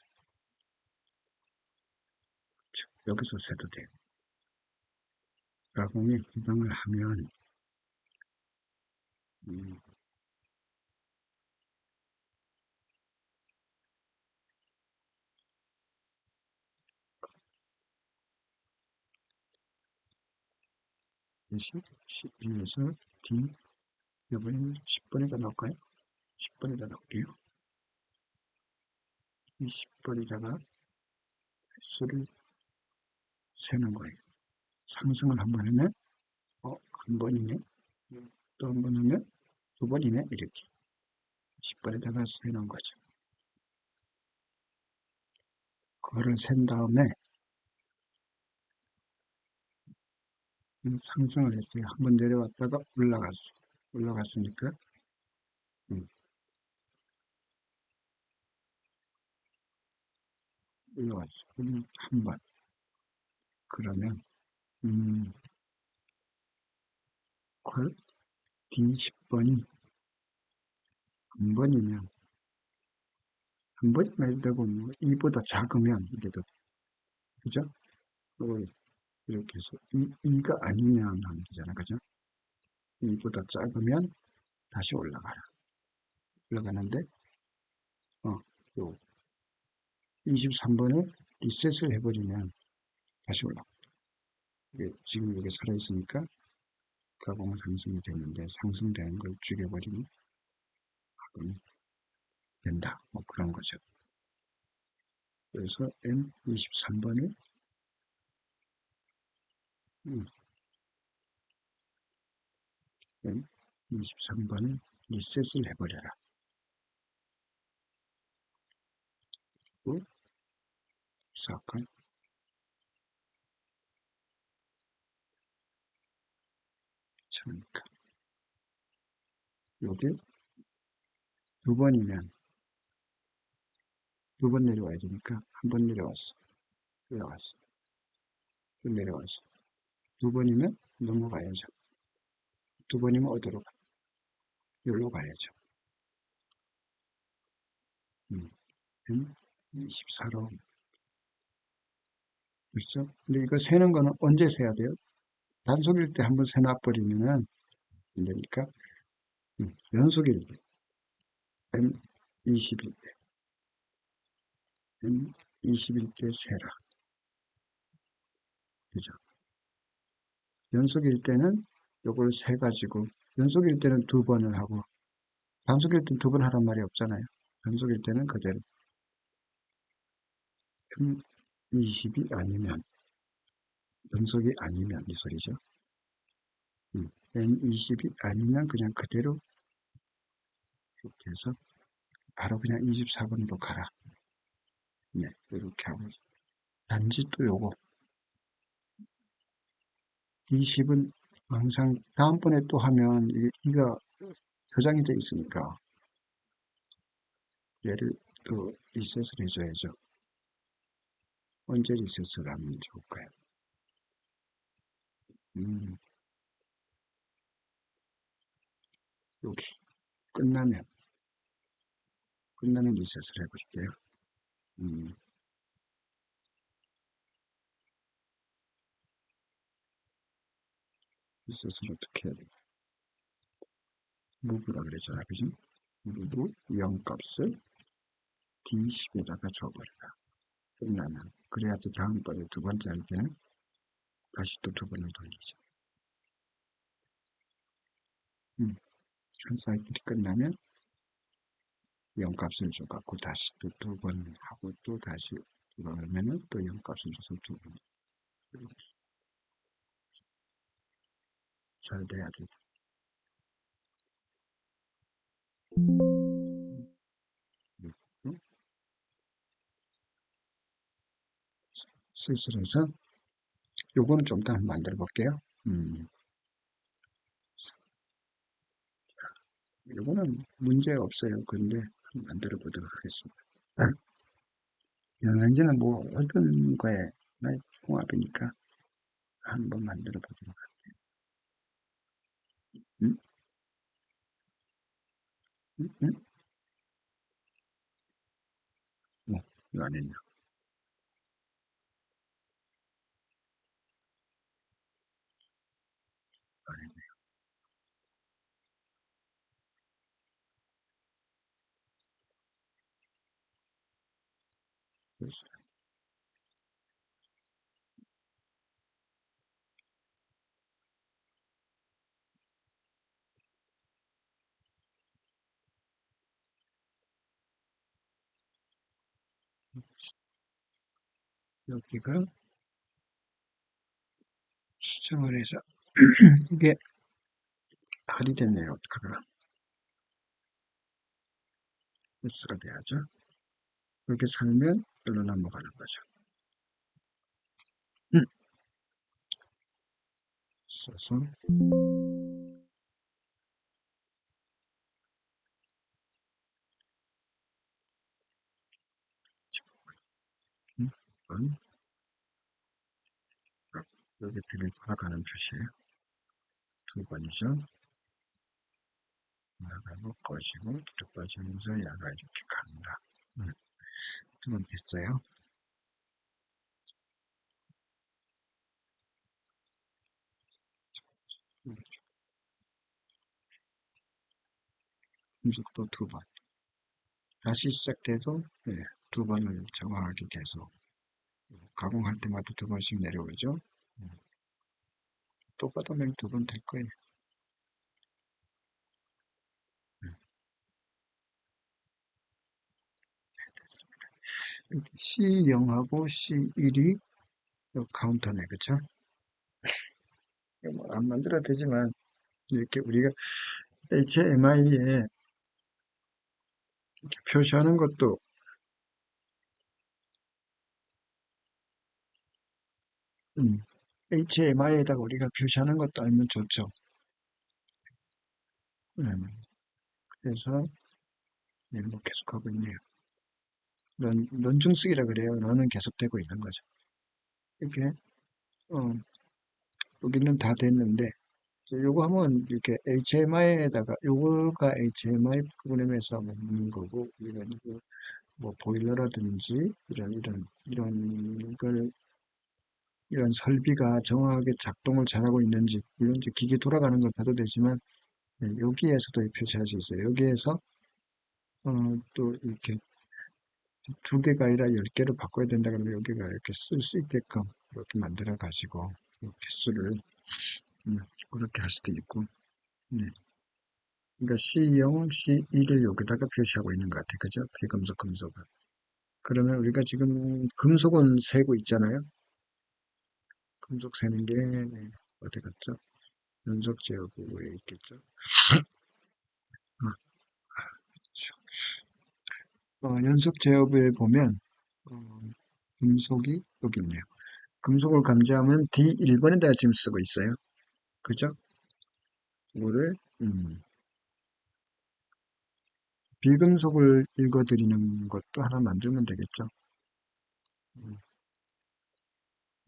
여기서 세도 돼요. 가공에 해당을 하면, 20, 11에서 D, 이번에는 10번에다 넣을까요? 10번에다 넣을게요. 20번에다가 횟수를 세는 거예요. 상승을 한 번 하면, 한 번이네. 또 한 번 하면 2번이네. 이렇게. 10번에다가 세는 거죠. 그거를 센 다음에 상승을 했어요. 한 번 내려왔다가 올라갔어. 올라갔으니까, 음, 올라갔어. 한 번. 그러면, 콜 D10번이 한 번이면, 한 번이면 되고, 뭐, 이보다 작으면 이래도, 그죠? 그걸 이렇게 해서, 이가 아니면 하면 되잖아. 그죠? 이보다 작으면 다시 올라가라. 올라가는데, 요 23번을 리셋을 해버리면 다시 올라가. 지금 이게 살아있으니까 가공은 상승이 됐는데 상승되는 걸 죽여버리면 가공이 된다. 뭐 그런 거죠. 그래서 M23번을 M23번을 리셋을 해버려라. 그리고 사건 그러니까 요게 2번이면 2번 내려와야 되니까 한 번 내려왔어. 올라갔어. 또 내려왔어. 2번이면 넘어가야죠. 2번이면 어디로 가? 여기로 가야죠. M24로 그렇죠? 근데 이거 세는 거는 언제 세야 돼요? 단속일 때 한번 세놔버리면은 안 되니까, 연속일 때, M20일 때, M20일 때 세라. 그죠? 연속일 때는 요걸 세가지고, 연속일 때는 두 번을 하고, 단속일 때는 두 번 하란 말이 없잖아요. 단속일 때는 그대로 M20이 아니면, 연속이 아니면 이 소리죠. M20이 아니면 그냥 그대로 이렇게 해서 바로 그냥 24번으로 가라. 네, 이렇게 하고. 단지 또 요거, D10은 항상 다음번에 또 하면 이가 저장이 돼 있으니까 얘를 또 리셋을 해줘야죠. 언제 리셋을 하면 좋을까요? 음, 여기 끝나면 리셋을 해볼게요. 음, 리셋을 어떻게 해야 돼요? 무브라 그랬잖아, 그죠? 무브 0 값을 D10에다가 줘버려라. 끝나면. 그래야 또 다음번에 두 번째 할 때는 다시 또 두 번을 돌리죠. 한 사이클이 끝나면 0 값을 줘갖고 다시 또 두 번 하고 또 다시 돌아오면은 또 0 값을 줘서 두 번. 잘 돼야 돼. 슬슬해서 요거는 좀 더 한번 만들어 볼게요. 요거는 문제 없어요. 근데 한번 만들어 보도록 하겠습니다. 영양제는 뭐 어떤 거에 궁합이니까 한번 만들어 보도록 할게요. 음? 음? 음? 뭐, 이 안에는 안에 있어요. 여기가 수정을 해서 이게 R이 됐네요. 어떡하더라. S가 돼야죠. 이렇게 살면 여기로 넘어가는 거죠. 써서 이건 여기 비를 돌아가는 표시예요. 두 번이죠. 올라가고 꺼지고 뒤로 빠지면서 야가 이렇게 간다. 두 번 됐어요. 음속도 두 번. 다시 시작돼도 네, 두 번을 정확하게 계속 가공할 때마다 두 번씩 내려오죠. 똑같으면 두 번 될 거예요. 됐습니다. C0하고 C1이 카운터네, 그쵸? 뭐안 만들어도 되지만 이렇게 우리가 HMI에 표시하는 것도 HMI에다가 우리가 표시하는 것도 알면 좋죠. 그래서 얘를 뭐 계속하고 있네요. 런중쓰기라 그래요. 런은 계속되고 있는 거죠. 이렇게 어, 여기는 다 됐는데 요거 하면 이렇게 HMI에다가 요거가 HMI 프로그램에서 만드는 거고 이런 뭐 보일러라든지 이런 걸 이런 설비가 정확하게 작동을 잘하고 있는지, 물론 이제 기계 돌아가는 걸 봐도 되지만, 네, 여기에서도 표시할 수 있어요. 여기에서 또 이렇게 두 개가 아니라 10개로 바꿔야 된다 그러면 여기가 이렇게 쓸 수 있게끔 이렇게 만들어 가지고 개수를 그렇게 할 수도 있고. 네. 그러니까 C0, C1을 여기다가 표시하고 있는 것 같아요. 그죠? 비금속, 금속은. 그러면 우리가 지금 금속은 세고 있잖아요. 금속 세는 게 어디 갔죠? 연속 제어부에 있겠죠? 어, 연속 제어부에 보면 어, 금속이 여기 있네요. 금속을 감지하면 D1번에다가 지금 쓰고 있어요. 그죠? 이거를 비금속을 읽어드리는 것도 하나 만들면 되겠죠. 음,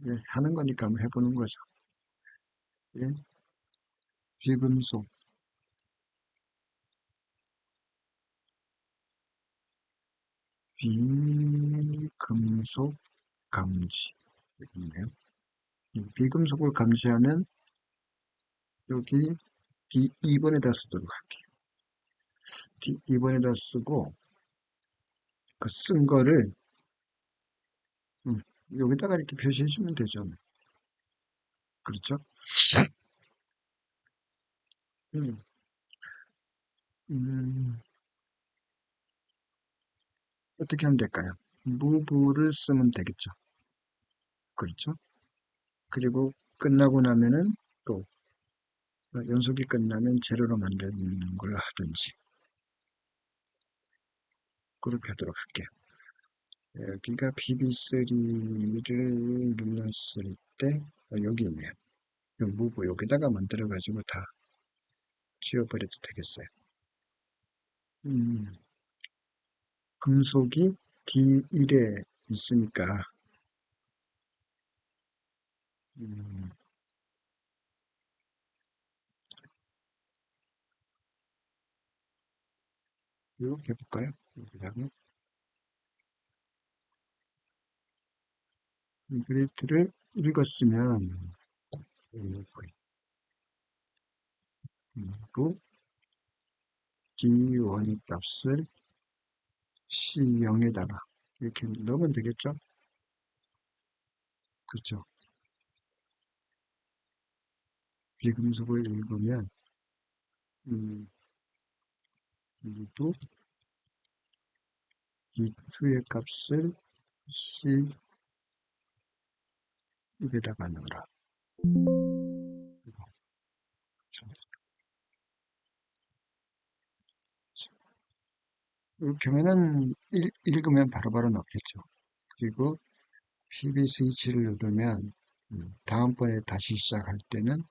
예, 하는 거니까 한번 해보는 거죠. 예, 비금속, 비금속 감지. 여기 있네요. 예, 비금속을 감지하면 여기 D2번에다 쓰도록 할게요. D2번에다 쓰고 그 쓴 거를 음, 여기다가 이렇게 표시해 주면 되죠. 그렇죠? 음, 음, 어떻게 하면 될까요? 무브를 쓰면 되겠죠. 그렇죠? 그리고 끝나고 나면은 또 연속이 끝나면 제로로 만드는 걸 하든지 그렇게 하도록 할게요. 여기가 PB3를 눌렀을 때 여기 있네요. 이 무브 여기다가 만들어 가지고 다 지워버려도 되겠어요. 음, 금속이 D1에 있으니까 음, 이렇게 해볼까요? 여기다가 그리트를 읽었으면 무브 D1 값을 C0에다가 이렇게 넣으면 되겠죠? 그렇죠. 비금속을 읽으면 음, 무브 D2의 값을 C1에다가 넣어라. 이렇게 하면은 읽으면 바로바로 넣겠죠. 그리고 PB 스위치를 누르면 다음번에 다시 시작할 때는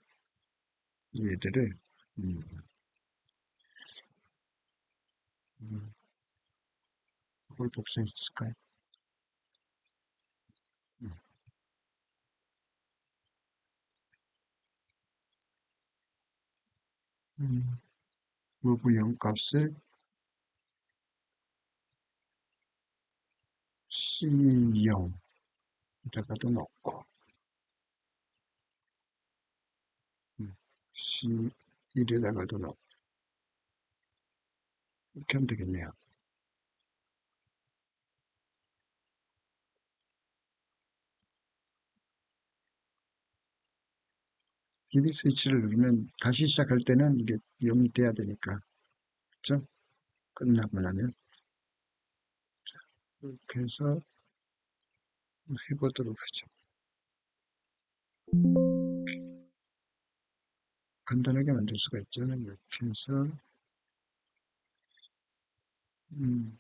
얘들을 음, 음, 그걸 복사했을까요? 음, move 0 값을 C0에다가도 넣고 C1에다가도 넣고 이렇게 하면 되겠네요. PB 스위치를 누르면 다시 시작할 때는 이게 0이 돼야 되니까 그렇죠? 끝나고 나면 이렇게 해서 해보도록 하죠. 간단하게 만들 수가 있잖아요. 이렇게 해서 음,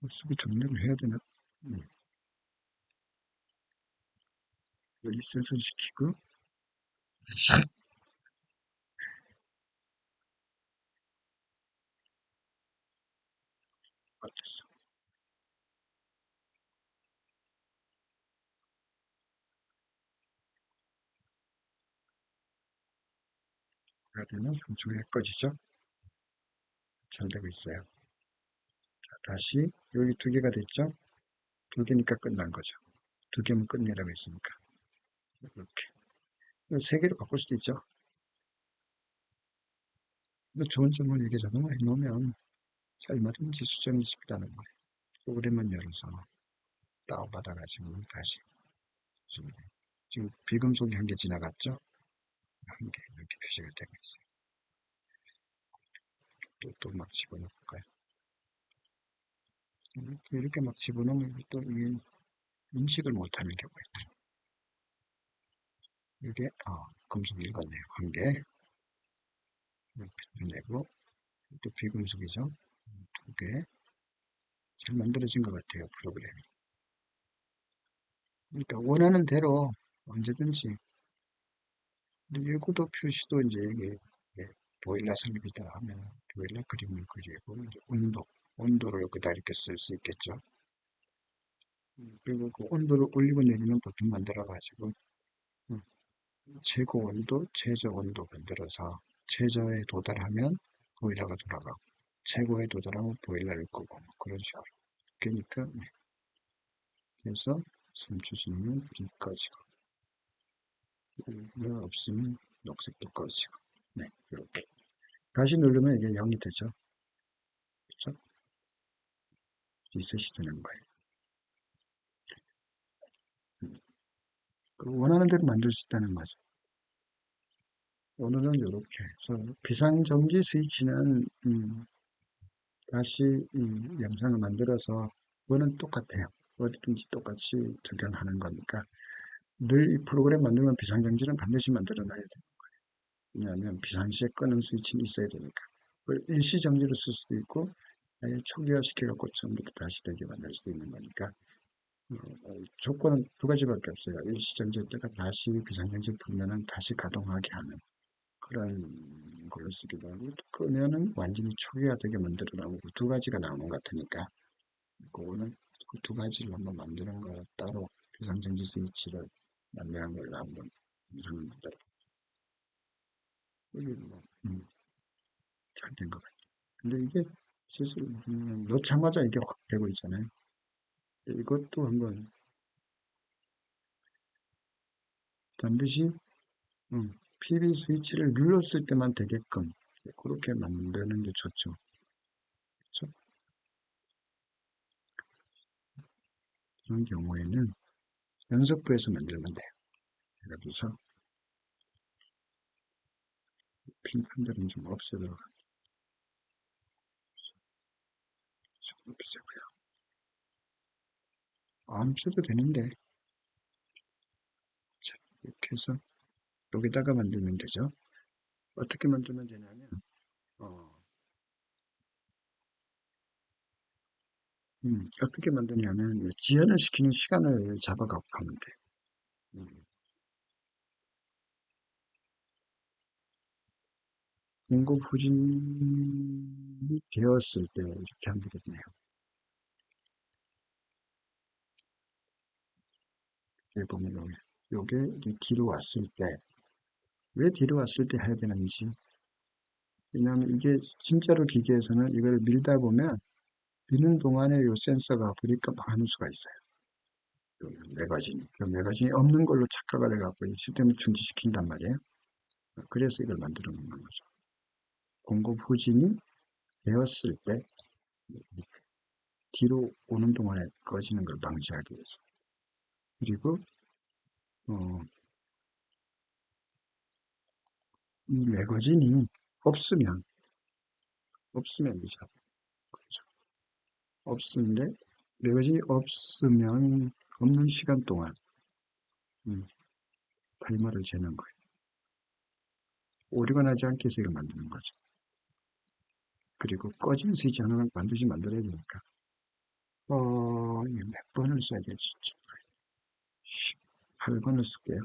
수비 종료를 해야 되나? 음, 리셋을 시키고 어땠어? 해야 되면 중중에 꺼지죠? 잘 되고 있어요. 자, 다시 여기 두 개가 됐죠? 두 개니까 끝난 거죠. 두 개면 끝내라고 했으니까. 이렇게. 세 개로 바꿀 수도 있죠. 좋은 점은 이렇게 자동화 해놓으면 얼마든지 수정이 쉽다는 거예요. 프로그램만 열어서 다운받아가지고 다시 지금 비금속이 한 개 지나갔죠? 한 개 이렇게 표시가 되고 있어요. 또 막 집어넣을까요? 이렇게 막 집어넣으면 또 이게 인식을 못하는 경우가 있다. 이게 금속 읽었네요. 한 개 이렇게 내고 또 비금속이죠. 두 개. 잘 만들어진 것 같아요. 프로그램이. 그러니까 원하는 대로 언제든지 일구도 표시도 이제 이게 보일러 설비다 하면 보일러 그림을 그리고 이제 온도를 여기다 이렇게 쓸 수 있겠죠. 그리고 그 온도를 올리고 내리는 버튼 만들어 가지고 최고 온도, 최저 온도 만들어서 최저에 도달하면 보일러가 돌아가고 최고에 도달하면 보일러를 끄고 뭐 그런 식으로. 그러니까 그래서 선추지는 불이 꺼지고 이거 없으면 녹색도 꺼지고 네 이렇게 다시 누르면 이게 0이 되죠. 그렇죠? 리셋이 되는 거예요. 원하는 대로 만들 수 있다는 거죠. 오늘은 이렇게 해서 비상정지 스위치는 다시 이 영상을 만들어서 그거는 똑같아요. 어디든지 똑같이 적용하는 거니까 늘 이 프로그램 만들면 비상정지는 반드시 만들어 놔야 돼요. 왜냐하면 비상시에 끄는 스위치는 있어야 되니까. 그걸 일시정지로 쓸 수도 있고 아예 초기화 시켜갖고 처음부터 다시 되게 만들 수도 있는 거니까 조건은 두 가지밖에 없어요. 일시정지했다가 다시 비상정지 풀면은 다시 가동하게 하는 그런 걸로 쓰기도 하고 끄면은 완전히 초기화되게 만들어 나오고 두 가지가 나오는 것 같으니까 그거는 그 두 가지를 한번 만드는 거 따로 비상정지 스위치를 만드는 걸로 한번 영상을 만들어 이게 뭐 잘 된 것 같아요. 근데 이게 슬슬 넣자마자 이게 확 되고 있잖아요. 이것도 한번 반드시 PB 스위치를 눌렀을 때만 되게끔 그렇게 만드는 게 좋죠. 그렇죠? 그런 경우에는 연속부에서 만들면 돼요. 여기서 핀판들은 좀 없애도록 없애고요. 안 없애도 되는데 자, 이렇게 해서 여기다가 만들면 되죠. 어떻게 만들면 되냐면 어떻게 만드냐면 지연을 시키는 시간을 잡아가고 가면 돼요. 공급 후진이 되었을 때 이렇게 하면 되겠네요. 여기 보면 요게 뒤로 왔을 때 왜 뒤로 왔을 때 해야 되는지 왜냐하면 이게 진짜로 기계에서는 이걸 밀다 보면 미는 동안에 요 센서가 불이 깜빡하는 수가 있어요. 그 매거진이 없는 걸로 착각을 해갖고 이 시스템을 중지시킨단 말이에요. 그래서 이걸 만들어 놓는 거죠. 공급 후진이 되었을 때 뒤로 오는 동안에 꺼지는 걸 방지하기 위해서. 그리고 이 매거진이 없으면 이죠. 그렇죠. 없는데 매거진이 없으면 없는 시간 동안 타이머를 재는 거예요. 오류가 나지 않게 해서 이걸 만드는 거죠. 그리고 꺼진 스위치 하나는 반드시 만들어야 되니까 몇 번을 써야 될지 18번을 쓸게요.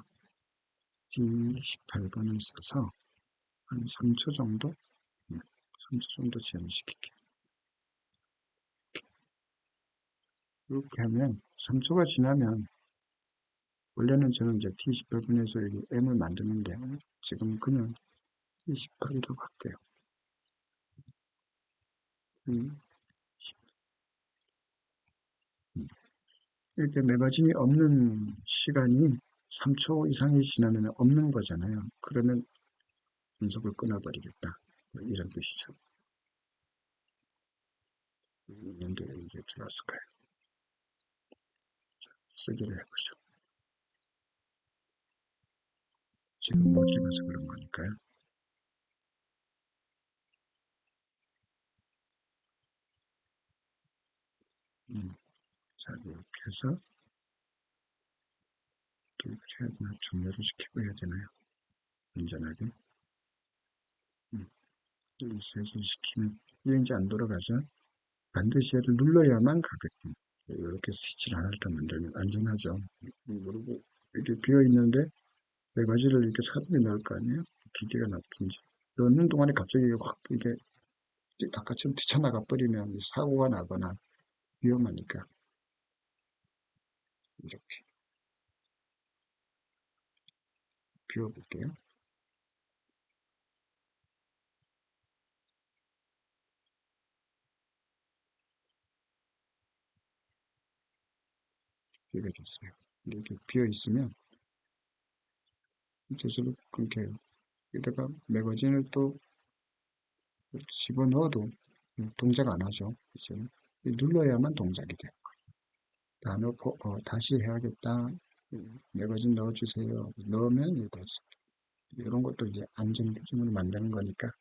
D18번을 써서 한 3초 정도 3초 정도 지연시킬게요. 이렇게 하면 3초가 지나면 원래는 저는 이제 T18번에서 여기 M을 만드는데 지금 그냥 T18이라고 할게요. 이렇게 매거진이 없는 시간이 3초 이상이 지나면 없는 거잖아요. 그러면 분석을 끊어버리겠다. 뭐 이런 뜻이죠. 연결이 이게 들어왔을까요? 쓰기를 해보죠. 지금 못 읽어서 그런 거니까요. 자, 이렇게 해서 기획을 해야 되나, 종료를 시키고 해야 되나요? 안전하게. 리셋을 시키면 이게 이제 안 돌아가죠. 반드시 얘를 눌러야만 가게끔. 이렇게 스위치를 하나를 더 만들면 안전하죠. 모르고 이렇게 비어 있는데 네 가지를 이렇게 사람이 넣을 거 아니에요? 기계가 놔든지. 넣는 동안에 갑자기 확 이게 바깥으로 뛰쳐나가 버리면 사고가 나거나 위험하니까 이렇게 비워볼게요. 비게 됐어요. 근데 이렇게 비어 있으면 저절로 끊겨요. 여기다가 매거진을 또 집어넣어도 동작 안 하죠. 이제 눌러야만 동작이 돼요. 다 넣고 다시 해야겠다. 매거진 넣어주세요. 넣으면 이거 이런 것도 이제 안전 기준으로 만드는 거니까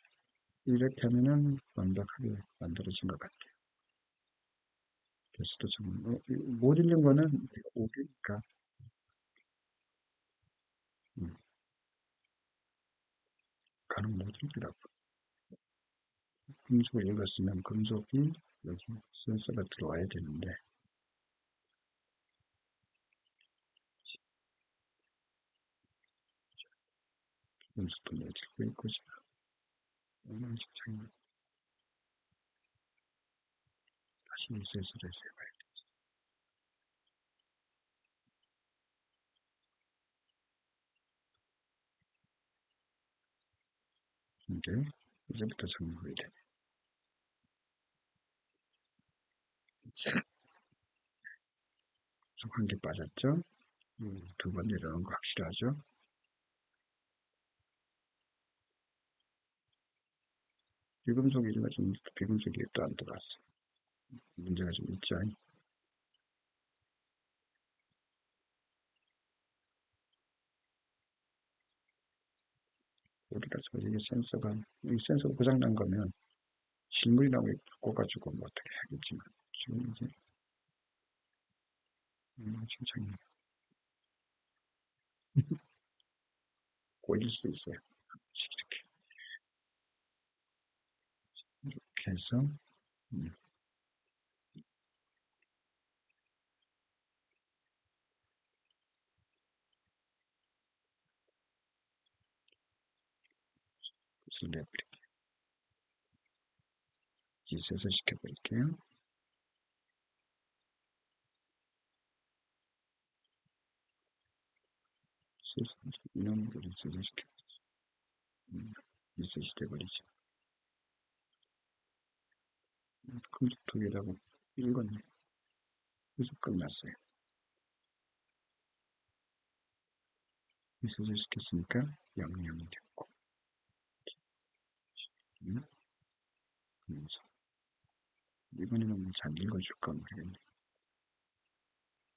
이렇게 하면은 완벽하게 만들어진 것 같아요. 테스트 좀, 못 읽는 거는 오류니까, 가능 못 읽으라고. 금속을 읽었으면 금속이 여기 센서가 들어와야 되는데, 금속도 못 읽고 있고, 지금. 직장인 다시 리셋을 해서 해봐야 되는데, 이제부터 정리해야 돼. 금속 한 개 빠졌죠? 두 번 내려온 거 확실하죠? 비금속이 좀, 비금속이 또 안 들어왔어. 문제가 좀 있죠? 우리가 저 이게 센서가, 이 센서가 고장난 거면 실물이라고 바꿔가지고 뭐 어떻게 하겠지만, 지금 이게, 진창이 꼬일 수 있어요. 이렇게, 이렇게 해서, 끝을 내버릴게요. 리셋을 시켜버릴게요. 이놈으로 리셋을 시켜, 리셋이 돼버리죠. 금속 두 개라고 읽었네. 그래서 끝났어요. 리셋을 시켰으니까 00이 됐고, 그래서 이번에는 잘 읽어줄까 모르겠네.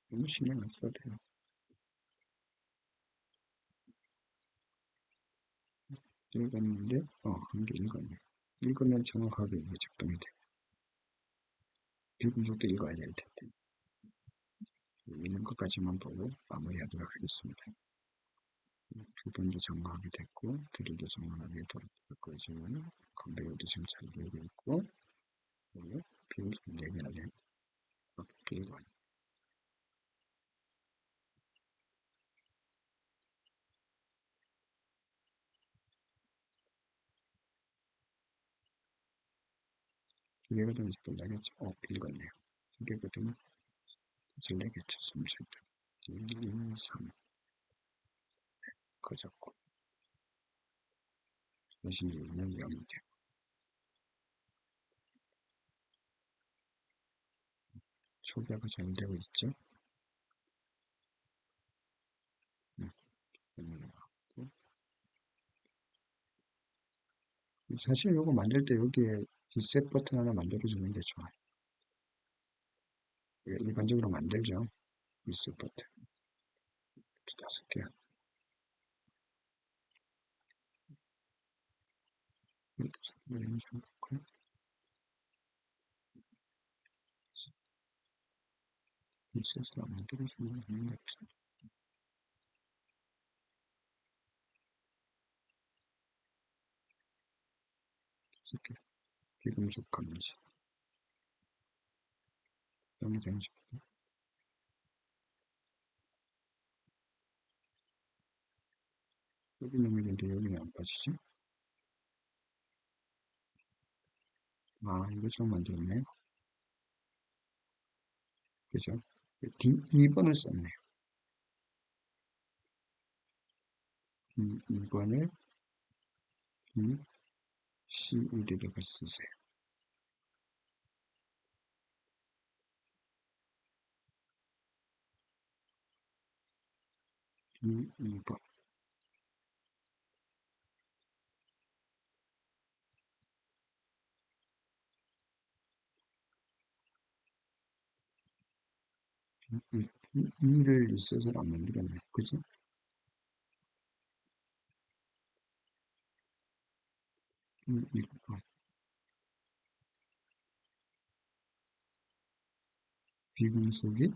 너무 신경 안 써도 돼요. 읽었는데, 한 개 읽었네. 읽으면 정확하게 이게 작동이 돼요. 비금속도 읽어야 될 텐데. 있는 것까지만 보고 마무리하도록 하겠습니다. 두 번도 점검하게 됐고, 드릴도 점검하게 됐고, 이제 컨베이어도 지금 잘 되고 있고, 비금속 4개나 된 그리고 두 개가 되면 끝나겠죠. 읽었네요. 두 개가 되면 끝을 내겠죠. 숨쉴 때. 1, 2, 3 꺼졌고, 대신 1은 0이 되고, 초기화가 잘 되고 있죠. 사실 이거 만들 때 여기에 리셋 버튼 하나 만들어주는 게 좋아요. 일반적으로 만들죠. 리셋 버튼. 5개. 리셋을 만들어주는 게 없어. 비금속 감지. 영장식. 여기 놈이인데 여기는 안 빠지지? 아, 이거 처음 만들었네. 그죠? D 2번을 썼네. D 2번을 D C1에다가 쓰세요. D 2번. D 2를 리셋을 안 만들었네. 그죠? D 2번. 비금속이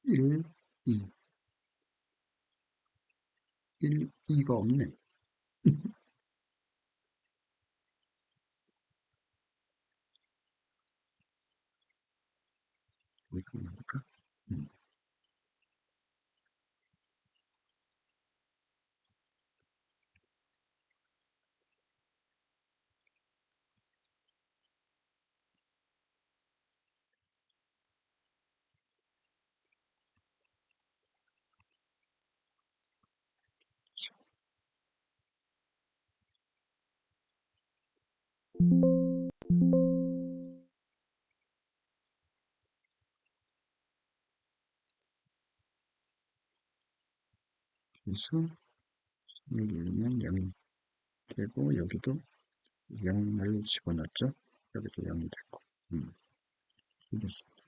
1, 2. 1, 2가 없네. 어디서 나올까? 음. 그래서 여기는 0이 되고 여기도 0을 집어넣었죠. 여기도 0이 됐고. 알겠습니다.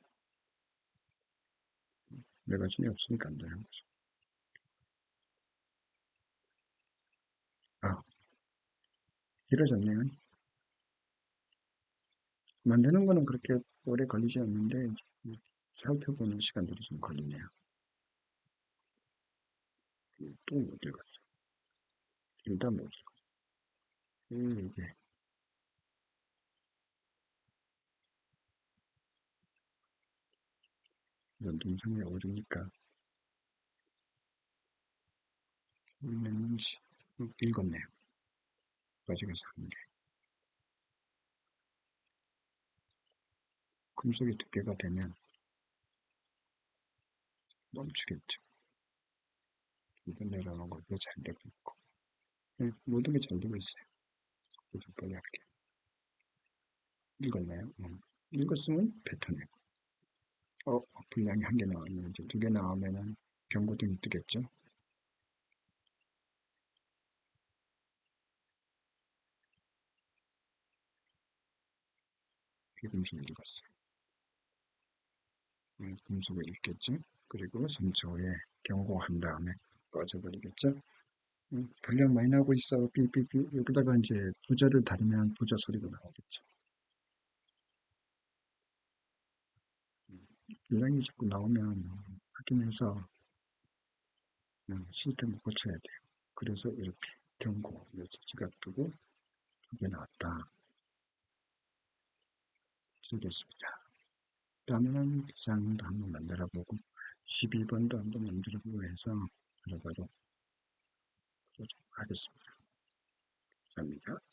내가 진이 없으니까 안 되는 거죠. 아, 길어졌네요. 만드는 거는 그렇게 오래 걸리지 않는데 살펴보는 시간들이 좀 걸리네요. 또 못 읽었어. 일단 못 읽었어. 이게 이런 동상이 어려우니까 읽었네요. 가지고서 한 게. 금속이 두께가 되면 멈추겠죠. 이번 내려오는 것도 잘 되고 있고. 모든 게 잘 되고 있어요. 좀 빨리 할게요. 읽었나요? 읽었으면 패턴이에요. 분량이 한 개 나왔네요. 이제 두 개 나오면은 경고등이 뜨겠죠? 비금속 읽었어요. 금속을 읽겠죠? 그리고 3초 후에 경고한 다음에 꺼져버리겠죠? 분량 많이 나오고 있어. 삐삐삐. 여기다가 이제 부저를 다루면 부저 소리도 나오겠죠. 분량이 자꾸 나오면 확인해서 시스템을 고쳐야 돼요. 그래서 이렇게 경고 메시지가 뜨고 두 개 나왔다. 쓰겠습니다. 다음에는 디자인도 한번 만들어보고 12번도 한번 만들어보고 해서 바로바로 하겠습니다. 감사합니다.